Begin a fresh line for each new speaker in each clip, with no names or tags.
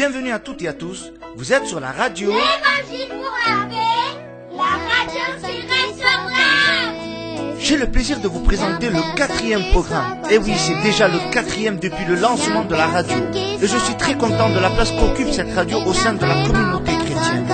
Bienvenue à toutes et à tous, vous êtes sur la radio
Évangile pour la paix, la radio qui restaure l'âme.
J'ai le plaisir de vous présenter le 4e programme. Et oui, c'est déjà le 4e depuis le lancement de la radio. Et je suis très content de la place qu'occupe cette radio au sein de la communauté chrétienne.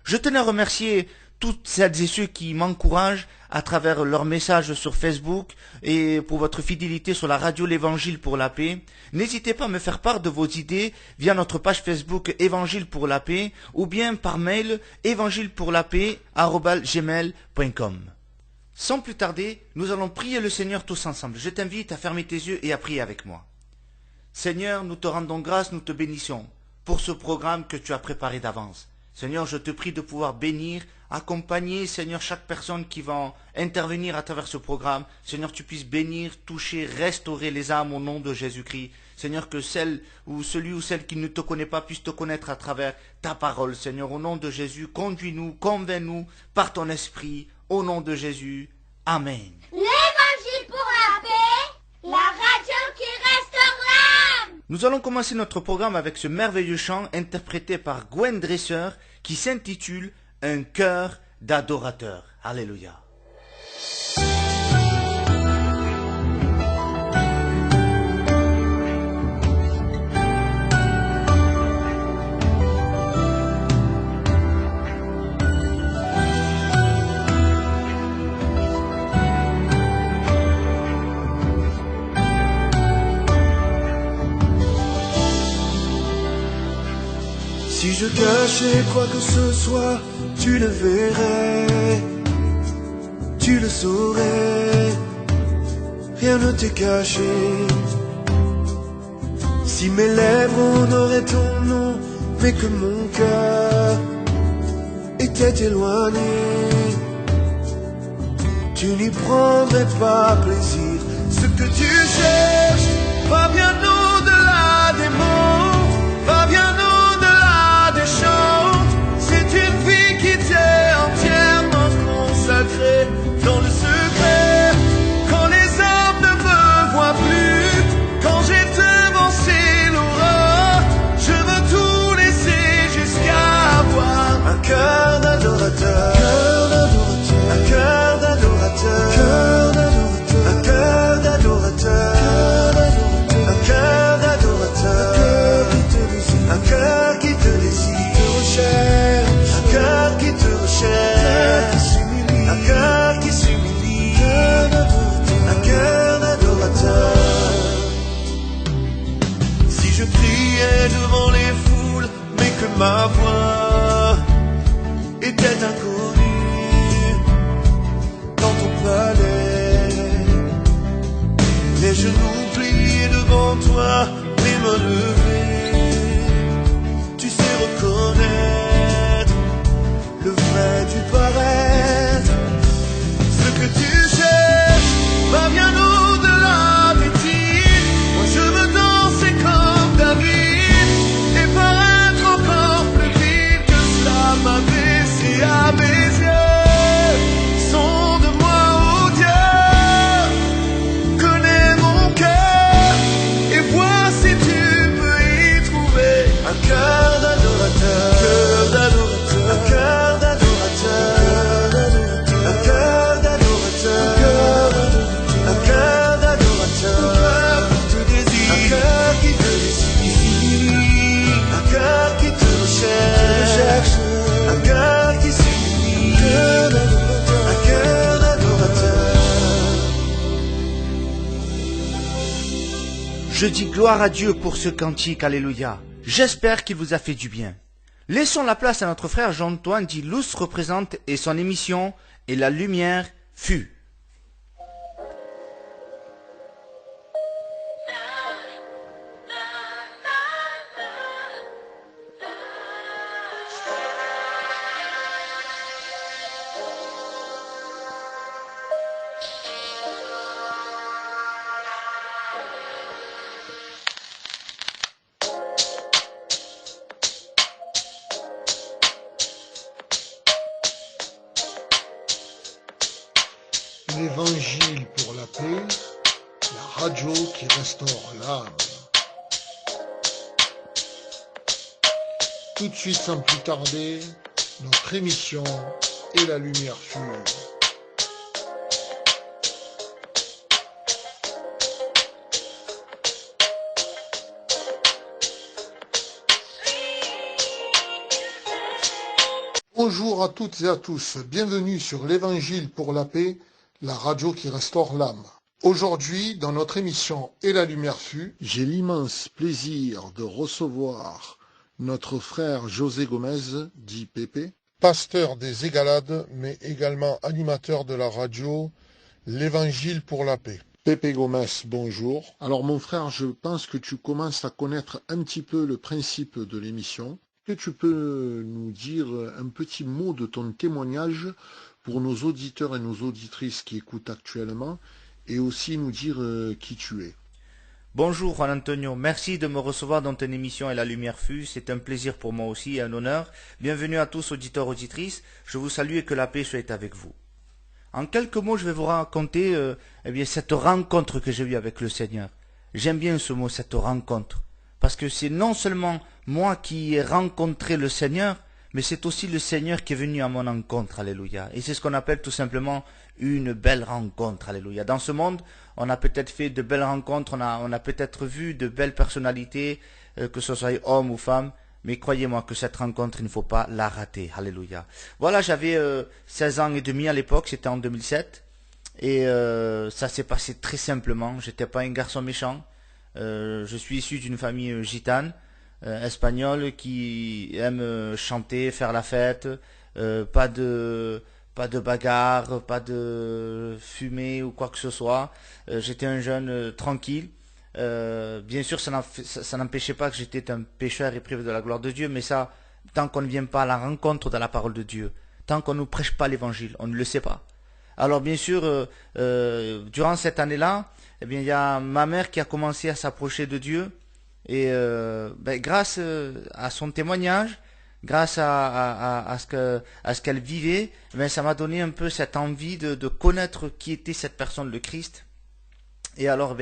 Je tenais à remercier toutes celles et ceux qui m'encouragent à travers leurs messages sur Facebook et pour votre fidélité sur la radio L'Évangile pour la paix. N'hésitez pas à me faire part de vos idées via notre page Facebook Évangile pour la paix ou bien par mail évangilepourlapaix@gmail.com. Sans plus tarder, nous allons prier le Seigneur tous ensemble. Je t'invite à fermer tes yeux et à prier avec moi. Seigneur, nous te rendons grâce, nous te bénissons pour ce programme que tu as préparé d'avance. Seigneur, je te prie de pouvoir bénir, accompagner, Seigneur, chaque personne qui va intervenir à travers ce programme. Seigneur, tu puisses bénir, toucher, restaurer les âmes au nom de Jésus-Christ. Seigneur, que celui ou celle qui ne te connaît pas puisse te connaître à travers ta parole. Seigneur, au nom de Jésus, conduis-nous, convainc-nous par ton esprit. Au nom de Jésus. Amen.
L'Évangile pour la paix, la radio qui restaure l'âme.
Nous allons commencer notre programme avec ce merveilleux chant interprété par Gwen Dresser qui s'intitule « Un cœur d'adorateur ». Alléluia.
Si je cachais quoi que ce soit, tu le verrais, tu le saurais, rien ne t'est caché. Si mes lèvres honoraient ton nom, mais que mon cœur était éloigné, tu n'y prendrais pas plaisir. Ce que tu cherches va bien au-delà des mots, va bien au-delà des chants. C'est une vie qui t'est entièrement consacrée dans le secret. Quand les hommes ne me voient plus, quand j'ai devancé l'aurore, je veux tout laisser jusqu'à avoir un cœur d'adorateur, un cœur d'adorateur, un cœur d'adorateur, un cœur d'adorateur, un cœur qui te désire, un cœur qui te recherche, un cœur qui s'humilie, un cœur d'adorateur. Si je priais devant les foules, mais que ma voix était inconnue dans ton palais, les genoux pliés devant toi, les mains levées, tu sais reconnaître le vrai du paraître. Ce que tu cherches va bien au-delà des titres. Moi je veux danser comme David et paraître encore plus vite que cela m'a baissé à mes yeux. Sonde-moi, oh Dieu, connais mon cœur et vois si tu peux y trouver un cœur d'adorateur, un cœur d'adorateur, un cœur d'adorateur, un cœur d'adorateur, un cœur qui te désire, un cœur qui te recherche, un cœur qui s'humilie, un cœur d'adorateur.
Je dis gloire à Dieu pour ce cantique, alléluia. J'espère qu'il vous a fait du bien. Laissons la place à notre frère Jean-Antoine dit Luz représente et son émission « Et la lumière fut ».
L'Évangile pour la paix, la radio qui restaure l'âme. Tout de suite, sans plus tarder, notre émission Et la lumière fut. Bonjour à toutes et à tous, bienvenue sur l'Évangile pour la paix, la radio qui restaure l'âme. Aujourd'hui, dans notre émission Et la lumière fut, j'ai l'immense plaisir de recevoir notre frère José Gomez, dit Pépé, pasteur des Égalades, mais également animateur de la radio l'Évangile pour la paix. Pépé Gomez, bonjour. Alors mon frère, je pense que tu commences à connaître un petit peu le principe de l'émission. Est-ce que tu peux nous dire un petit mot de ton témoignage pour nos auditeurs et nos auditrices qui écoutent actuellement et aussi nous dire qui tu es?
Bonjour Juan Antonio, merci de me recevoir dans ton émission Et la lumière fut, c'est un plaisir pour moi aussi et un honneur. Bienvenue à tous auditeurs, auditrices, je vous salue et que la paix soit avec vous. En quelques mots, je vais vous raconter cette rencontre que j'ai eue avec le Seigneur. J'aime bien ce mot, cette rencontre, parce que c'est non seulement moi qui ai rencontré le Seigneur, mais c'est aussi le Seigneur qui est venu à mon encontre, alléluia. Et c'est ce qu'on appelle tout simplement une belle rencontre, alléluia. Dans ce monde, on a peut-être fait de belles rencontres, on a peut-être vu de belles personnalités, que ce soit homme ou femme, mais croyez-moi que cette rencontre, il ne faut pas la rater, alléluia. Voilà, j'avais 16 ans et demi à l'époque, c'était en 2007, et ça s'est passé très simplement, j'étais pas un garçon méchant, je suis issu d'une famille gitane, espagnole, qui aime chanter, faire la fête, pas de bagarre, pas de fumée ou quoi que ce soit. J'étais un jeune tranquille. Bien sûr, ça n'empêchait pas que j'étais un pécheur et privé de la gloire de Dieu, mais ça, tant qu'on ne vient pas à la rencontre de la parole de Dieu, tant qu'on ne nous prêche pas l'évangile, on ne le sait pas. Alors bien sûr, durant cette année-là, il y a ma mère qui a commencé à s'approcher de Dieu, et grâce à son témoignage, grâce à ce qu'elle vivait, ça m'a donné un peu cette envie de connaître qui était cette personne, le Christ. Et alors,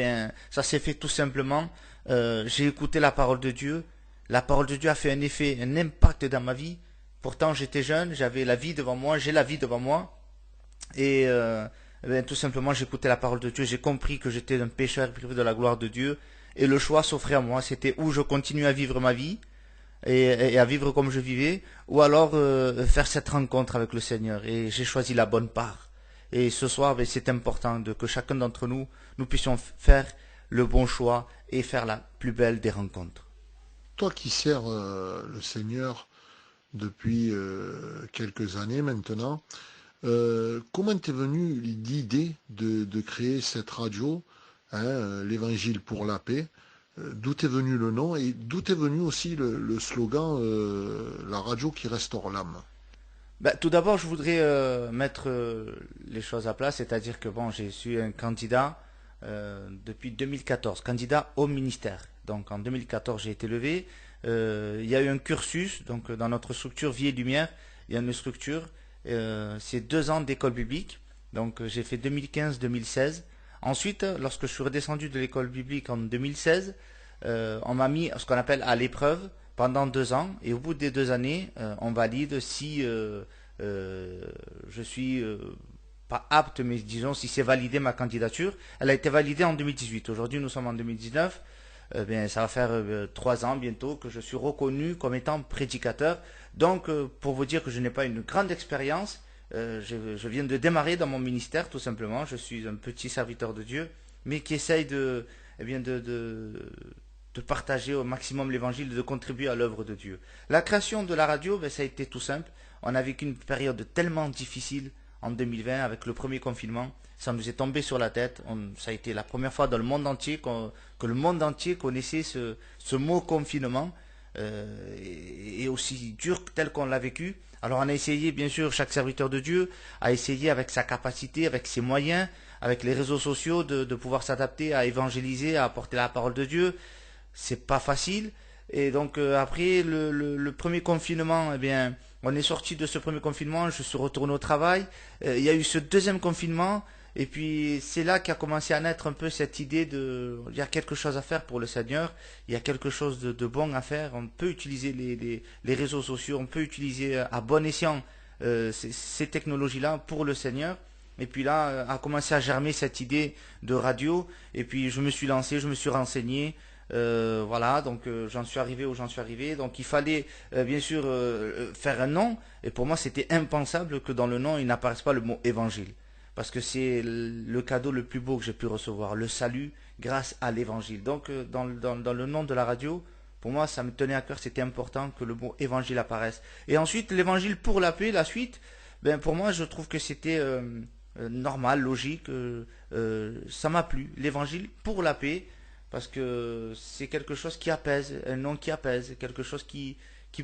ça s'est fait tout simplement. J'ai écouté la parole de Dieu. La parole de Dieu a fait un effet, un impact dans ma vie. Pourtant, j'étais jeune, j'avais la vie devant moi, j'ai la vie devant moi. Et tout simplement, j'écoutais la parole de Dieu. J'ai compris que j'étais un pécheur privé de la gloire de Dieu. Et le choix s'offrait à moi. C'était où je continue à vivre ma vie et à vivre comme je vivais, ou alors faire cette rencontre avec le Seigneur. Et j'ai choisi la bonne part. Et ce soir, c'est important que chacun d'entre nous, nous puissions faire le bon choix et faire la plus belle des rencontres.
Toi qui sers le Seigneur depuis quelques années maintenant, comment t'est venue l'idée de créer cette radio, l'Évangile pour la paix? D'où est venu le nom et d'où est venu aussi le slogan la radio qui restaure l'âme?
Tout d'abord, je voudrais mettre les choses à plat, c'est-à-dire que je suis un candidat depuis 2014, candidat au ministère. Donc en 2014, j'ai été levé. Il y a eu un cursus, donc dans notre structure Vie et Lumière, il y a une structure, c'est 2 ans d'école biblique. Donc j'ai fait 2015-2016. Ensuite, lorsque je suis redescendu de l'école biblique en 2016, on m'a mis ce qu'on appelle à l'épreuve pendant 2 ans, et au bout des 2 années, on valide si je suis pas apte, mais disons si c'est validé ma candidature. Elle a été validée en 2018. Aujourd'hui, nous sommes en 2019. Ça va faire 3 ans bientôt que je suis reconnu comme étant prédicateur. Donc, pour vous dire que je n'ai pas une grande expérience, je viens de démarrer dans mon ministère, tout simplement. Je suis un petit serviteur de Dieu, mais qui essaye de partager au maximum l'évangile, de contribuer à l'œuvre de Dieu. La création de la radio, ça a été tout simple. On a vécu une période tellement difficile en 2020 avec le premier confinement. Ça nous est tombé sur la tête. Ça a été la première fois dans le monde entier que le monde entier connaissait ce mot confinement, et aussi dur tel qu'on l'a vécu. Alors on a essayé, bien sûr, chaque serviteur de Dieu a essayé avec sa capacité, avec ses moyens, avec les réseaux sociaux, de pouvoir s'adapter à évangéliser, à apporter la parole de Dieu. C'est pas facile. Et donc après le premier confinement, on est sorti de ce premier confinement, je suis retourné au travail. Il y a eu ce deuxième confinement, Et puis c'est là qu'a commencé à naître un peu cette idée de, il y a quelque chose à faire pour le Seigneur, il y a quelque chose de bon à faire, on peut utiliser les réseaux sociaux, on peut utiliser à bon escient ces technologies-là pour le Seigneur. Et puis là a commencé à germer cette idée de radio, et puis je me suis lancé, je me suis renseigné, voilà, donc j'en suis arrivé où j'en suis arrivé. Donc il fallait bien sûr faire un nom, et pour moi c'était impensable que dans le nom il n'apparaisse pas le mot évangile. Parce que c'est le cadeau le plus beau que j'ai pu recevoir, le salut grâce à l'évangile. Donc dans le nom de la radio, pour moi ça me tenait à cœur, c'était important que le mot évangile apparaisse. Et ensuite l'évangile pour la paix, la suite, ben, pour moi je trouve que c'était normal, logique, ça m'a plu. L'évangile pour la paix, parce que c'est quelque chose qui apaise, un nom qui apaise, quelque chose qui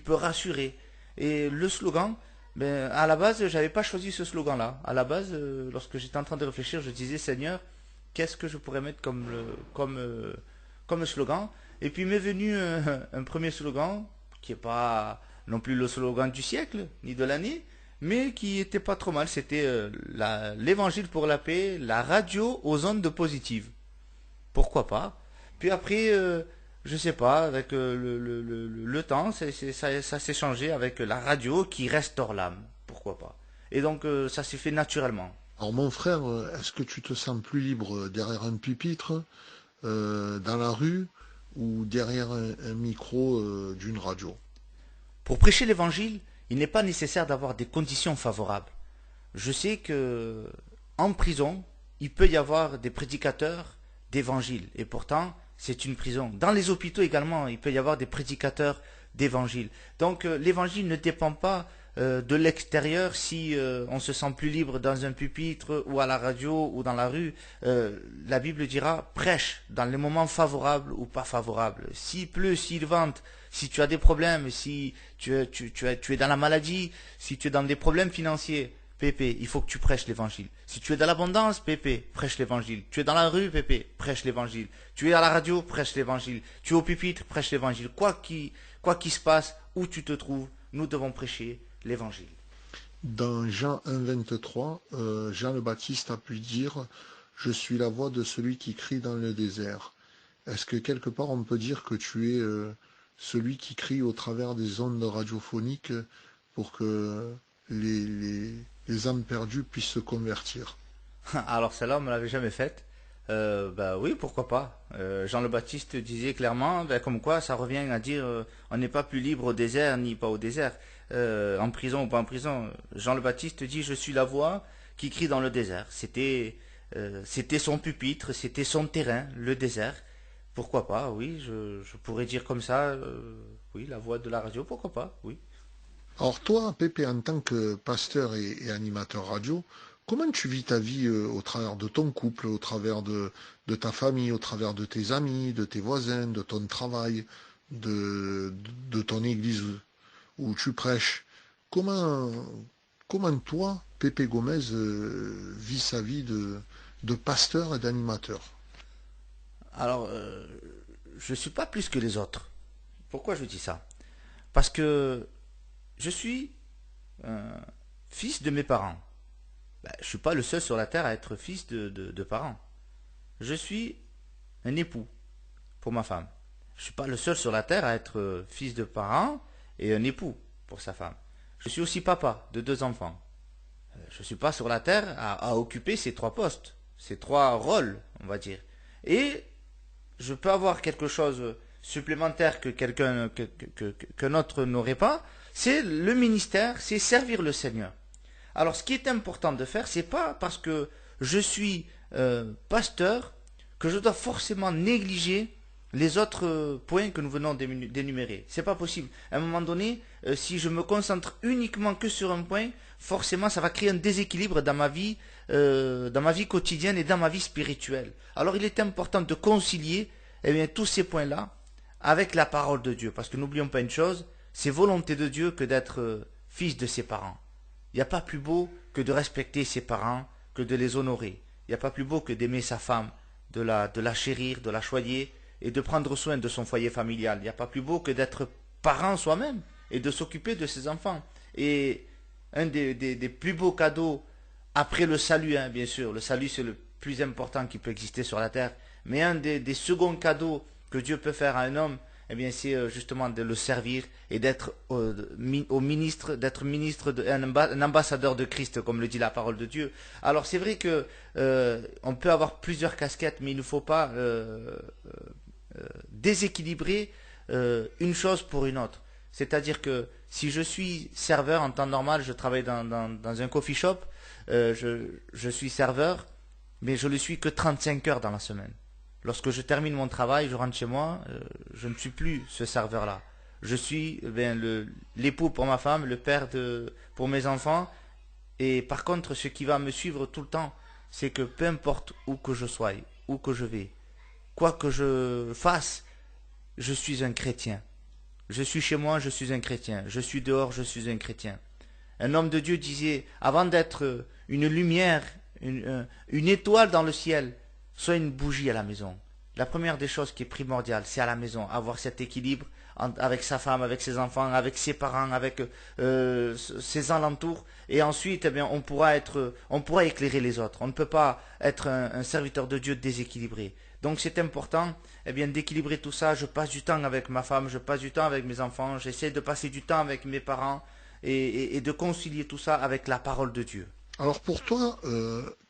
peut rassurer. Et le slogan, ben, à la base, j'avais pas choisi ce slogan-là. À la base, lorsque j'étais en train de réfléchir, je disais, Seigneur, qu'est-ce que je pourrais mettre comme slogan? Et puis m'est venu un premier slogan, qui est pas non plus le slogan du siècle, ni de l'année, mais qui était pas trop mal. C'était l'évangile pour la paix, la radio aux ondes positives. Pourquoi pas? Puis après, je sais pas, avec le temps, ça s'est changé avec la radio qui restaure l'âme. Pourquoi pas? Et donc, ça s'est fait naturellement.
Alors mon frère, est-ce que tu te sens plus libre derrière un pupitre, dans la rue, ou derrière un micro d'une radio?
Pour prêcher l'évangile, il n'est pas nécessaire d'avoir des conditions favorables. Je sais que en prison, il peut y avoir des prédicateurs d'évangile, et pourtant, c'est une prison. Dans les hôpitaux également, il peut y avoir des prédicateurs d'évangile. Donc l'évangile ne dépend pas de l'extérieur. Si on se sent plus libre dans un pupitre ou à la radio ou dans la rue, la Bible dira prêche dans les moments favorables ou pas favorables. S'il pleut, s'il vente, si tu as des problèmes, si tu es dans la maladie, si tu es dans des problèmes financiers, Pépé, il faut que tu prêches l'évangile. Si tu es dans l'abondance, Pépé, prêche l'évangile. Tu es dans la rue, Pépé, prêche l'évangile. Tu es à la radio, prêche l'évangile. Tu es au pupitre, prêche l'évangile. Quoi qu'il se passe, où tu te trouves, nous devons prêcher l'évangile.
Dans Jean 1,23, Jean le Baptiste a pu dire « Je suis la voix de celui qui crie dans le désert ». Est-ce que quelque part on peut dire que tu es celui qui crie au travers des ondes radiophoniques pour que les âmes perdues puissent se convertir?
Alors celle-là, on ne me l'avait jamais faite. Bah oui, pourquoi pas. Jean le Baptiste disait clairement, comme quoi ça revient à dire on n'est pas plus libre au désert ni pas au désert, en prison ou pas en prison. Jean le Baptiste dit je suis la voix qui crie dans le désert. C'était son pupitre, c'était son terrain, le désert. Pourquoi pas, oui, je pourrais dire comme ça, oui, la voix de la radio, pourquoi pas, oui.
Alors toi, Pépé, en tant que pasteur et animateur radio, comment tu vis ta vie au travers de ton couple, au travers de ta famille, au travers de tes amis, de tes voisins, de ton travail, de ton église où tu prêches? Comment toi, Pépé Gomez, vit sa vie de pasteur et d'animateur?
Alors, je suis pas plus que les autres. Pourquoi je dis ça? Parce que je suis fils de mes parents. Ben, je ne suis pas le seul sur la terre à être fils de parents. Je suis un époux pour ma femme. Je ne suis pas le seul sur la terre à être fils de parents et un époux pour sa femme. Je suis aussi papa de 2 enfants. Je ne suis pas sur la terre à occuper ces 3 postes, ces 3 rôles, on va dire. Et je peux avoir quelque chose supplémentaire que qu'un autre n'aurait pas, c'est le ministère, c'est servir le Seigneur. Alors ce qui est important de faire, c'est pas parce que je suis pasteur que je dois forcément négliger les autres points que nous venons d'énumérer. C'est pas possible. À un moment donné, si je me concentre uniquement que sur un point, forcément ça va créer un déséquilibre dans ma vie quotidienne et dans ma vie spirituelle. Alors il est important de concilier tous ces points-là avec la parole de Dieu. Parce que n'oublions pas une chose, c'est volonté de Dieu que d'être fils de ses parents. Il n'y a pas plus beau que de respecter ses parents, que de les honorer. Il n'y a pas plus beau que d'aimer sa femme, de la chérir, de la choyer et de prendre soin de son foyer familial. Il n'y a pas plus beau que d'être parent soi-même et de s'occuper de ses enfants. Et un des plus beaux cadeaux après le salut, hein, bien sûr. Le salut, c'est le plus important qui peut exister sur la terre. Mais un des seconds cadeaux que Dieu peut faire à un homme, eh bien, c'est justement de le servir et d'être d'être ministre, un ambassadeur de Christ, comme le dit la parole de Dieu. Alors, c'est vrai que on peut avoir plusieurs casquettes, mais il ne faut pas déséquilibrer une chose pour une autre. C'est-à-dire que si je suis serveur en temps normal, je travaille dans un coffee shop, je suis serveur, mais je ne le suis que 35 heures dans la semaine. Lorsque je termine mon travail, je rentre chez moi, je ne suis plus ce serveur-là. Je suis l'époux pour ma femme, le père pour mes enfants. Et par contre, ce qui va me suivre tout le temps, c'est que peu importe où que je sois, où que je vais, quoi que je fasse, je suis un chrétien. Je suis chez moi, je suis un chrétien. Je suis dehors, je suis un chrétien. Un homme de Dieu disait, avant d'être une lumière, une étoile dans le ciel, sois une bougie à la maison. La première des choses qui est primordiale, c'est à la maison, avoir cet équilibre avec sa femme, avec ses enfants, avec ses parents, avec ses alentours. Et ensuite, eh bien, on pourra éclairer les autres. On ne peut pas être un serviteur de Dieu déséquilibré. Donc c'est important, eh bien, d'équilibrer tout ça. Je passe du temps avec ma femme, je passe du temps avec mes enfants, j'essaie de passer du temps avec mes parents et de concilier tout ça avec la parole de Dieu.
Alors pour toi,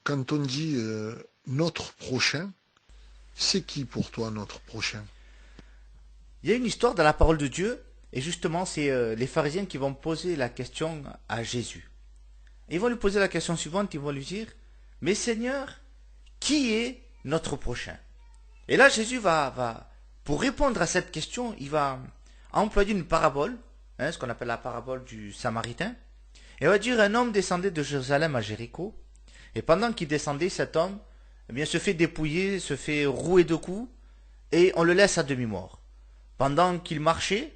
quand on dit notre prochain, c'est qui pour toi notre prochain?
Il y a une histoire dans la parole de Dieu, et justement c'est les pharisiens qui vont poser la question à Jésus. Ils vont lui poser la question suivante, ils vont lui dire, mais Seigneur, qui est notre prochain? Et là Jésus pour répondre à cette question, il va employer une parabole, ce qu'on appelle la parabole du Samaritain, et il va dire, un homme descendait de Jérusalem à Jéricho, et pendant qu'il descendait, cet homme eh bien, se fait dépouiller, se fait rouer de coups, et on le laisse à demi-mort. Pendant qu'il marchait,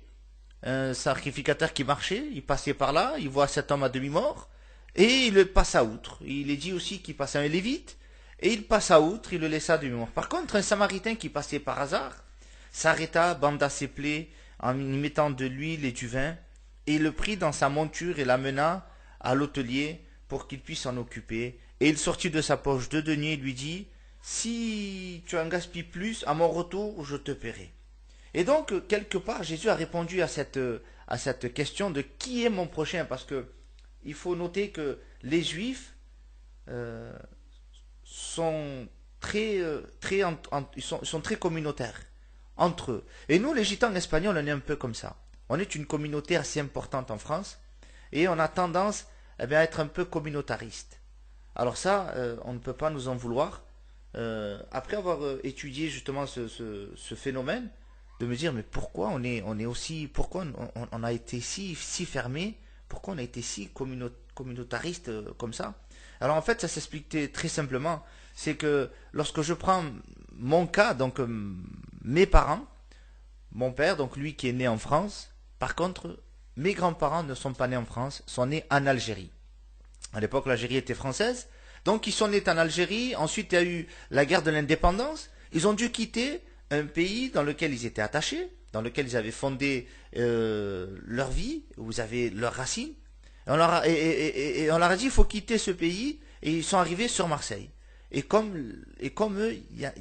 un sacrificateur qui marchait, il passait par là, il voit cet homme à demi-mort, et il le passa outre. Il est dit aussi qu'il passait un lévite, et il passa outre, il le laissa à demi-mort. Par contre, un samaritain qui passait par hasard, s'arrêta, banda ses plaies, en y mettant de l'huile et du vin, et le prit dans sa monture et l'amena à l'hôtelier pour qu'il puisse s'en occuper. Et il sortit de sa poche 2 deniers et lui dit, si tu en gaspilles plus, à mon retour, je te paierai. Et donc, quelque part, Jésus a répondu à cette question de qui est mon prochain, parce que il faut noter que les Juifs sont ils sont très communautaires entre eux. Et nous, les Gitans espagnols, on est un peu comme ça. On est une communauté assez importante en France, et on a tendance à être un peu communautariste. Alors ça, on ne peut pas nous en vouloir. Après avoir étudié justement ce phénomène, de me dire mais pourquoi on est aussi, pourquoi on a été si fermé, pourquoi on a été si communautariste comme ça. Alors en fait, ça s'explique très simplement, c'est que lorsque je prends mon cas, donc mes parents, mon père, donc lui qui est né en France, par contre, mes grands-parents ne sont pas nés en France, sont nés en Algérie. À l'époque, l'Algérie était française, donc ils sont nés en Algérie, ensuite il y a eu la guerre de l'indépendance, ils ont dû quitter un pays dans lequel ils étaient attachés, dans lequel ils avaient fondé leur vie, où ils avaient leurs racines, et on leur a dit il faut quitter ce pays, et ils sont arrivés sur Marseille. Et comme eux, il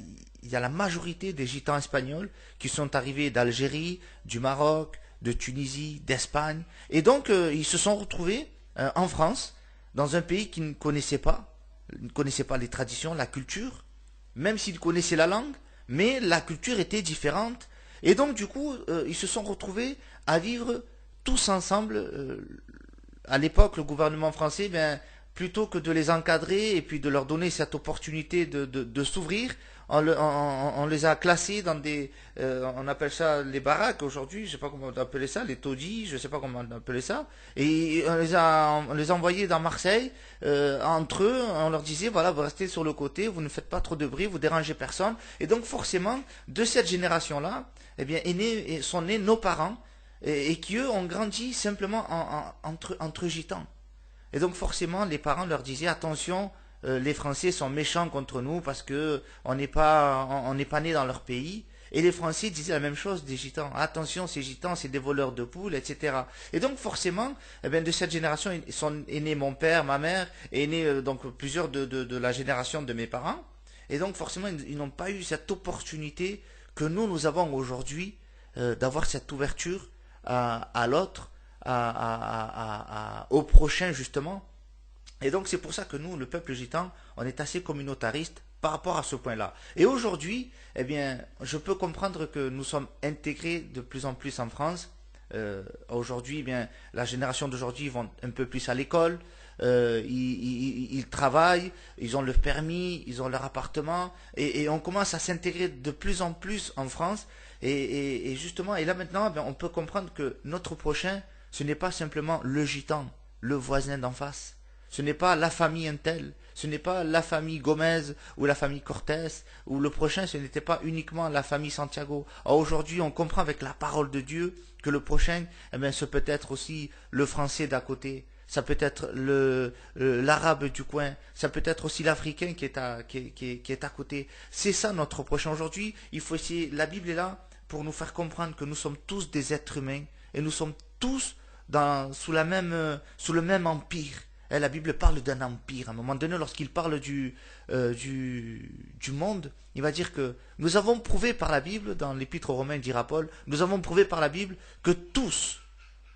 y a la majorité des Gitans espagnols qui sont arrivés d'Algérie, du Maroc, de Tunisie, d'Espagne, et donc ils se sont retrouvés en France, dans un pays qu'ils ne connaissaient pas les traditions, la culture, même s'ils connaissaient la langue, mais la culture était différente. Et donc du coup, ils se sont retrouvés à vivre tous ensemble. À l'époque, le gouvernement français, plutôt que de les encadrer et puis de leur donner cette opportunité de s'ouvrir, on les a classés dans des, on appelle ça les baraques aujourd'hui, je sais pas comment on appelait ça, les taudis, je sais pas comment on appelait ça, et on les a envoyés dans Marseille, entre eux, on leur disait voilà, vous restez sur le côté, vous ne faites pas trop de bruit, vous dérangez personne, et donc forcément, de cette génération-là, eh bien, sont nés nos parents, et qui eux ont grandi simplement entre gitans. Et donc forcément, les parents leur disaient attention, les Français sont méchants contre nous parce que on n'est pas nés dans leur pays. Et les Français disaient la même chose des Gitans. Attention, ces Gitans, c'est des voleurs de poules, etc. Et donc forcément, eh bien, de cette génération est né mon père, ma mère, est né donc plusieurs de la génération de mes parents. Et donc forcément, ils n'ont pas eu cette opportunité que nous avons aujourd'hui d'avoir cette ouverture à l'autre, au prochain justement. Et donc c'est pour ça que nous, le peuple gitan, on est assez communautariste par rapport à ce point-là. Et aujourd'hui, eh bien, je peux comprendre que nous sommes intégrés de plus en plus en France. Aujourd'hui, eh bien, la génération d'aujourd'hui vont un peu plus à l'école, ils travaillent, ils ont leur permis, ils ont leur appartement, et on commence à s'intégrer de plus en plus en France. Et justement, et là maintenant, eh bien, on peut comprendre que notre prochain, ce n'est pas simplement le gitan, le voisin d'en face. Ce n'est pas la famille Intel, ce n'est pas la famille Gomez ou la famille Cortés, ou le prochain, ce n'était pas uniquement la famille Santiago. Aujourd'hui, on comprend avec la parole de Dieu que le prochain, eh bien, ce peut être aussi le français d'à côté, ça peut être l'arabe du coin, ça peut être aussi l'africain qui est à côté. C'est ça notre prochain. Aujourd'hui, il faut essayer, la Bible est là pour nous faire comprendre que nous sommes tous des êtres humains, et nous sommes tous sous le même empire. Et la Bible parle d'un empire. À un moment donné, lorsqu'il parle du monde, il va dire que nous avons prouvé par la Bible, dans l'Épître aux Romains, dira Paul, nous avons prouvé par la Bible que tous,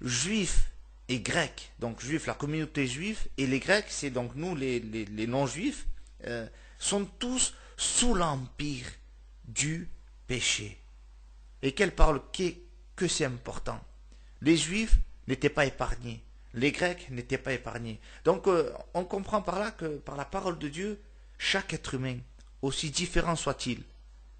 juifs et grecs, donc juifs, la communauté juive, et les grecs, c'est donc nous les non-juifs, sont tous sous l'empire du péché. Et qu'elle parle que c'est important. Les juifs n'étaient pas épargnés. Les Grecs n'étaient pas épargnés. Donc on comprend par là que par la parole de Dieu, chaque être humain, aussi différent soit-il,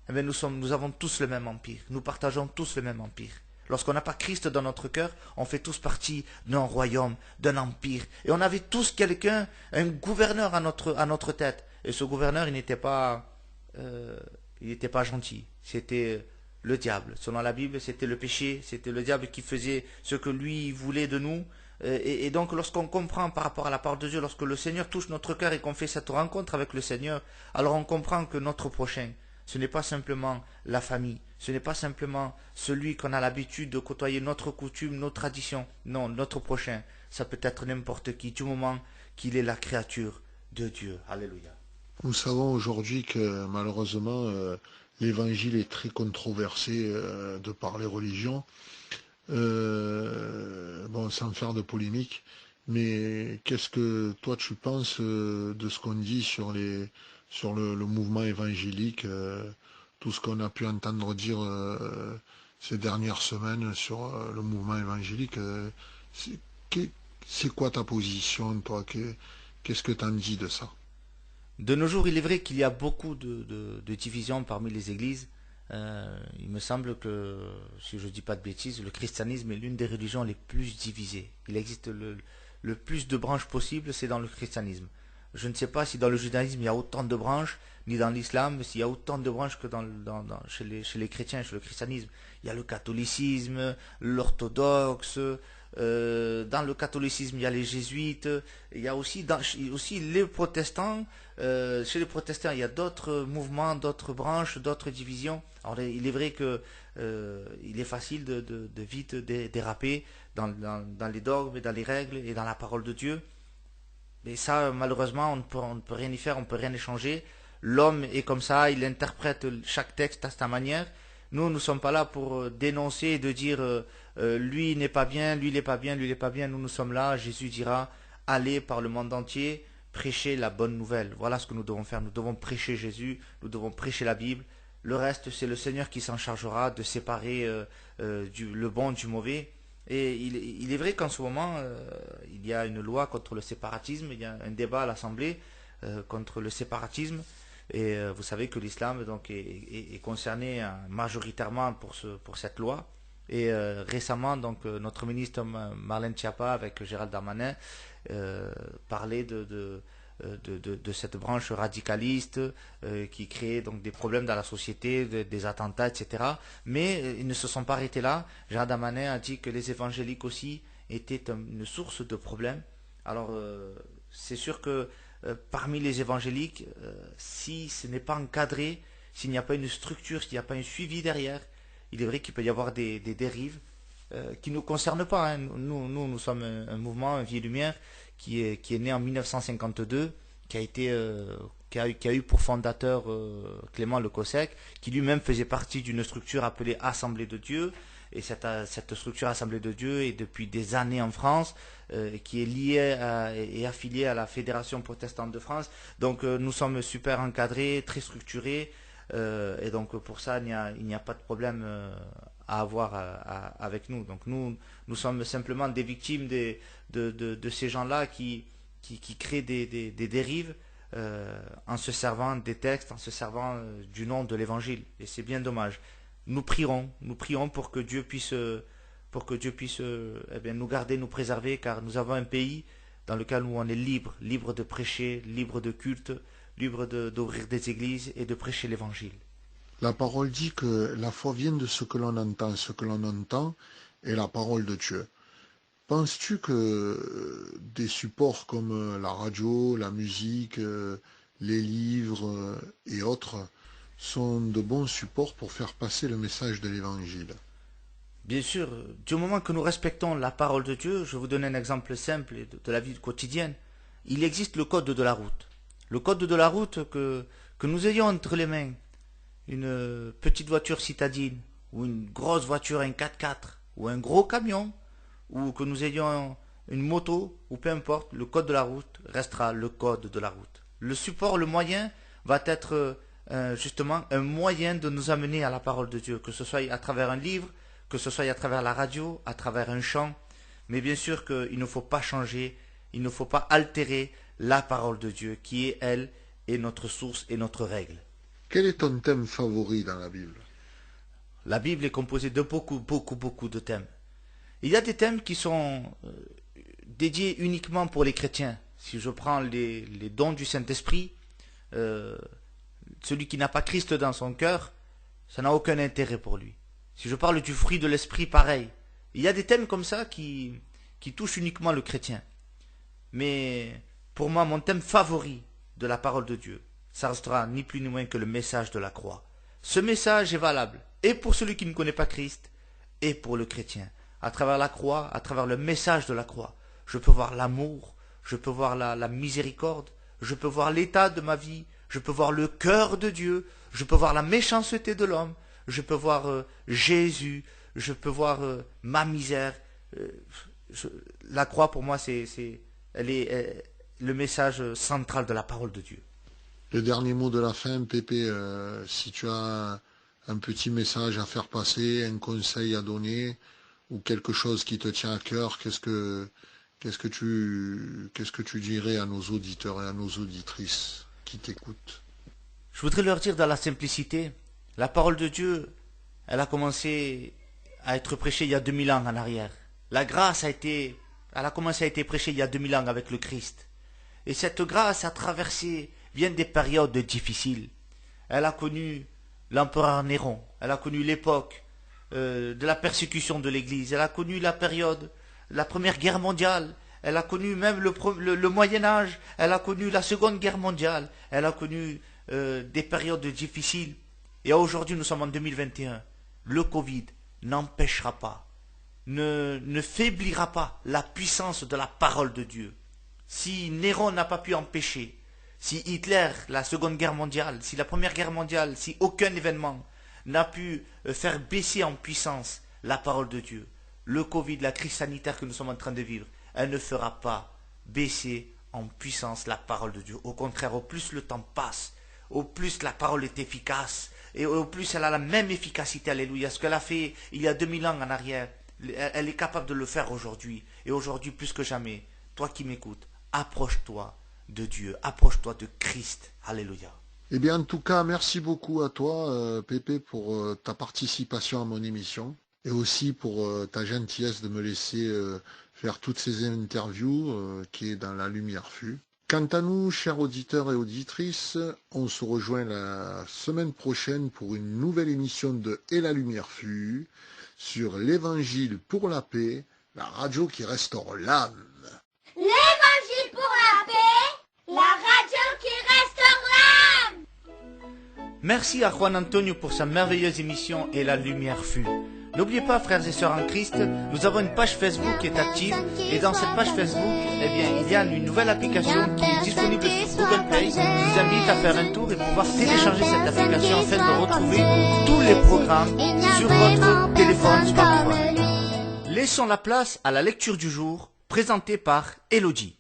eh bien, nous avons tous le même empire. Nous partageons tous le même empire. Lorsqu'on n'a pas Christ dans notre cœur, on fait tous partie d'un royaume, d'un empire. Et on avait tous quelqu'un, un gouverneur à notre tête. Et ce gouverneur, il n'était pas gentil. C'était le diable. Selon la Bible, c'était le péché. C'était le diable qui faisait ce que lui voulait de nous. Et donc lorsqu'on comprend par rapport à la parole de Dieu, lorsque le Seigneur touche notre cœur et qu'on fait cette rencontre avec le Seigneur, alors on comprend que notre prochain, ce n'est pas simplement la famille, ce n'est pas simplement celui qu'on a l'habitude de côtoyer, notre coutume, nos traditions. Non, notre prochain, ça peut être n'importe qui, du moment qu'il est la créature de Dieu. Alléluia.
Nous savons aujourd'hui que malheureusement, l'évangile est très controversé de par les religions. Bon, sans faire de polémique, mais qu'est-ce que toi tu penses de ce qu'on dit sur le mouvement évangélique, tout ce qu'on a pu entendre dire ces dernières semaines sur le mouvement évangélique, c'est quoi ta position, toi, qu'est-ce que t'en dis de ça?
De nos jours, il est vrai qu'il y a beaucoup de divisions parmi les églises. Il me semble que, si je ne dis pas de bêtises, le christianisme est l'une des religions les plus divisées. Il existe le plus de branches possibles, c'est dans le christianisme. Je ne sais pas si dans le judaïsme il y a autant de branches, ni dans l'islam, s'il y a autant de branches que chez les chrétiens, chez le christianisme. Il y a le catholicisme, l'orthodoxe, dans le catholicisme il y a les jésuites, il y a aussi les protestants. Chez les protestants il y a d'autres mouvements, d'autres branches, d'autres divisions. Alors il est vrai que il est facile de vite déraper dans les dogmes, dans les règles et dans la parole de Dieu. Mais ça, malheureusement, on ne peut rien y faire, on ne peut rien échanger. L'homme est comme ça, il interprète chaque texte à sa manière. Nous ne sommes pas là pour dénoncer et de dire lui n'est pas bien, lui il n'est pas bien, lui il n'est pas bien. Nous sommes là, Jésus dira, allez par le monde entier, prêcher la bonne nouvelle. Voilà ce que nous devons faire. Nous devons prêcher Jésus, nous devons prêcher la Bible. Le reste, c'est le Seigneur qui s'en chargera de séparer le bon du mauvais. Et il est vrai qu'en ce moment, il y a une loi contre le séparatisme, il y a un débat à l'Assemblée contre le séparatisme. Et vous savez que l'islam donc est concerné majoritairement pour cette loi. Et récemment, donc notre ministre Marlène Schiappa avec Gérald Darmanin parlait de cette branche radicaliste qui crée donc des problèmes dans la société, des attentats, etc. Mais ils ne se sont pas arrêtés là. Gérald Darmanin a dit que les évangéliques aussi étaient une source de problèmes. Alors c'est sûr que parmi les évangéliques, si ce n'est pas encadré, s'il n'y a pas une structure, s'il n'y a pas un suivi derrière, il est vrai qu'il peut y avoir des dérives qui ne nous concernent pas. Hein. Nous sommes un mouvement, un Vie et Lumière, qui est né en 1952, qui a eu pour fondateur Clément Le Cossec, qui lui-même faisait partie d'une structure appelée Assemblée de Dieu. Et cette structure Assemblée de Dieu est depuis des années en France, qui est liée et affiliée à la Fédération protestante de France. Donc nous sommes super encadrés, très structurés, et donc pour ça il n'y a pas de problème à avoir avec nous. Donc nous sommes simplement des victimes de ces gens-là qui créent des dérives en se servant des textes, en se servant du nom de l'Évangile. Et c'est bien dommage. Nous prions pour que Dieu puisse nous garder, nous préserver, car nous avons un pays dans lequel on est libre de prêcher, libre de culte, libre d'ouvrir des églises et de prêcher l'Évangile.
La parole dit que la foi vient de ce que l'on entend est la parole de Dieu. Penses-tu que des supports comme la radio, la musique, les livres et autres sont de bons supports pour faire passer le message de l'Évangile?
Bien sûr, du moment que nous respectons la parole de Dieu, je vous donne un exemple simple de la vie quotidienne. Il existe le code de la route. Le code de la route que nous ayons entre les mains, une petite voiture citadine, ou une grosse voiture, un 4x4, ou un gros camion, ou que nous ayons une moto, ou peu importe, le code de la route restera le code de la route. Le support, le moyen, va être justement un moyen de nous amener à la parole de Dieu, que ce soit à travers un livre, que ce soit à travers la radio, à travers un chant, mais bien sûr qu'il ne faut pas changer, il ne faut pas altérer la parole de Dieu, qui est, elle, est notre source et notre règle.
Quel est ton thème favori dans la Bible?
La Bible est composée de beaucoup de thèmes. Il y a des thèmes qui sont dédiés uniquement pour les chrétiens. Si je prends les dons du Saint-Esprit, celui qui n'a pas Christ dans son cœur, ça n'a aucun intérêt pour lui. Si je parle du fruit de l'esprit, pareil. Il y a des thèmes comme ça qui touchent uniquement le chrétien. Mais pour moi, mon thème favori de la parole de Dieu, ça restera ni plus ni moins que le message de la croix. Ce message est valable et pour celui qui ne connaît pas Christ et pour le chrétien. À travers la croix, à travers le message de la croix, je peux voir l'amour, je peux voir la miséricorde, je peux voir l'état de ma vie, je peux voir le cœur de Dieu, je peux voir la méchanceté de l'homme, je peux voir Jésus, je peux voir ma misère. La croix, pour moi, elle est le message central de la parole de Dieu.
Le dernier mot de la fin, Pépé, si tu as un petit message à faire passer, un conseil à donner, ou quelque chose qui te tient à cœur, qu'est-ce que tu dirais à nos auditeurs et à nos auditrices qui t'écoutent?
Je voudrais leur dire dans la simplicité, la parole de Dieu, elle a commencé à être prêchée il y a 2000 ans en arrière. La grâce elle a commencé à être prêchée il y a 2000 ans avec le Christ. Et cette grâce a traversé bien des périodes difficiles. Elle a connu l'empereur Néron, elle a connu l'époque de la persécution de l'Église, elle a connu la période, la Première Guerre mondiale, elle a connu même le Moyen-Âge, elle a connu la Seconde Guerre mondiale, elle a connu des périodes difficiles. Et aujourd'hui, nous sommes en 2021. Le Covid n'empêchera pas, ne faiblira pas la puissance de la parole de Dieu. Si Néron n'a pas pu empêcher, si Hitler, la Seconde Guerre mondiale, si la Première Guerre mondiale, si aucun événement n'a pu faire baisser en puissance la parole de Dieu, le Covid, la crise sanitaire que nous sommes en train de vivre, elle ne fera pas baisser en puissance la parole de Dieu. Au contraire, au plus le temps passe, au plus la parole est efficace, et au plus elle a la même efficacité, alléluia. Ce qu'elle a fait il y a 2000 ans en arrière, elle est capable de le faire aujourd'hui. Et aujourd'hui, plus que jamais, toi qui m'écoutes, approche-toi de Dieu, approche-toi de Christ, alléluia.
Eh bien, en tout cas, merci beaucoup à toi, Pépé, pour ta participation à mon émission et aussi pour ta gentillesse de me laisser faire toutes ces interviews qui est dans la lumière fut. Quant à nous, chers auditeurs et auditrices, on se rejoint la semaine prochaine pour une nouvelle émission de Et la lumière fut sur l'Évangile pour la paix, la radio qui restaure l'âme.
L'Évangile pour la paix, la radio qui restaure l'âme.
Merci à Juan Antonio pour sa merveilleuse émission Et la lumière fut. N'oubliez pas, frères et sœurs en Christ, nous avons une page Facebook qui est active et dans cette page Facebook, il y a une nouvelle application qui est disponible sur Google Play. Je vous invite à faire un tour et pouvoir télécharger cette application afin de retrouver tous les programmes sur votre téléphone smartphone. Laissons la place à la lecture du jour présentée par Elodie.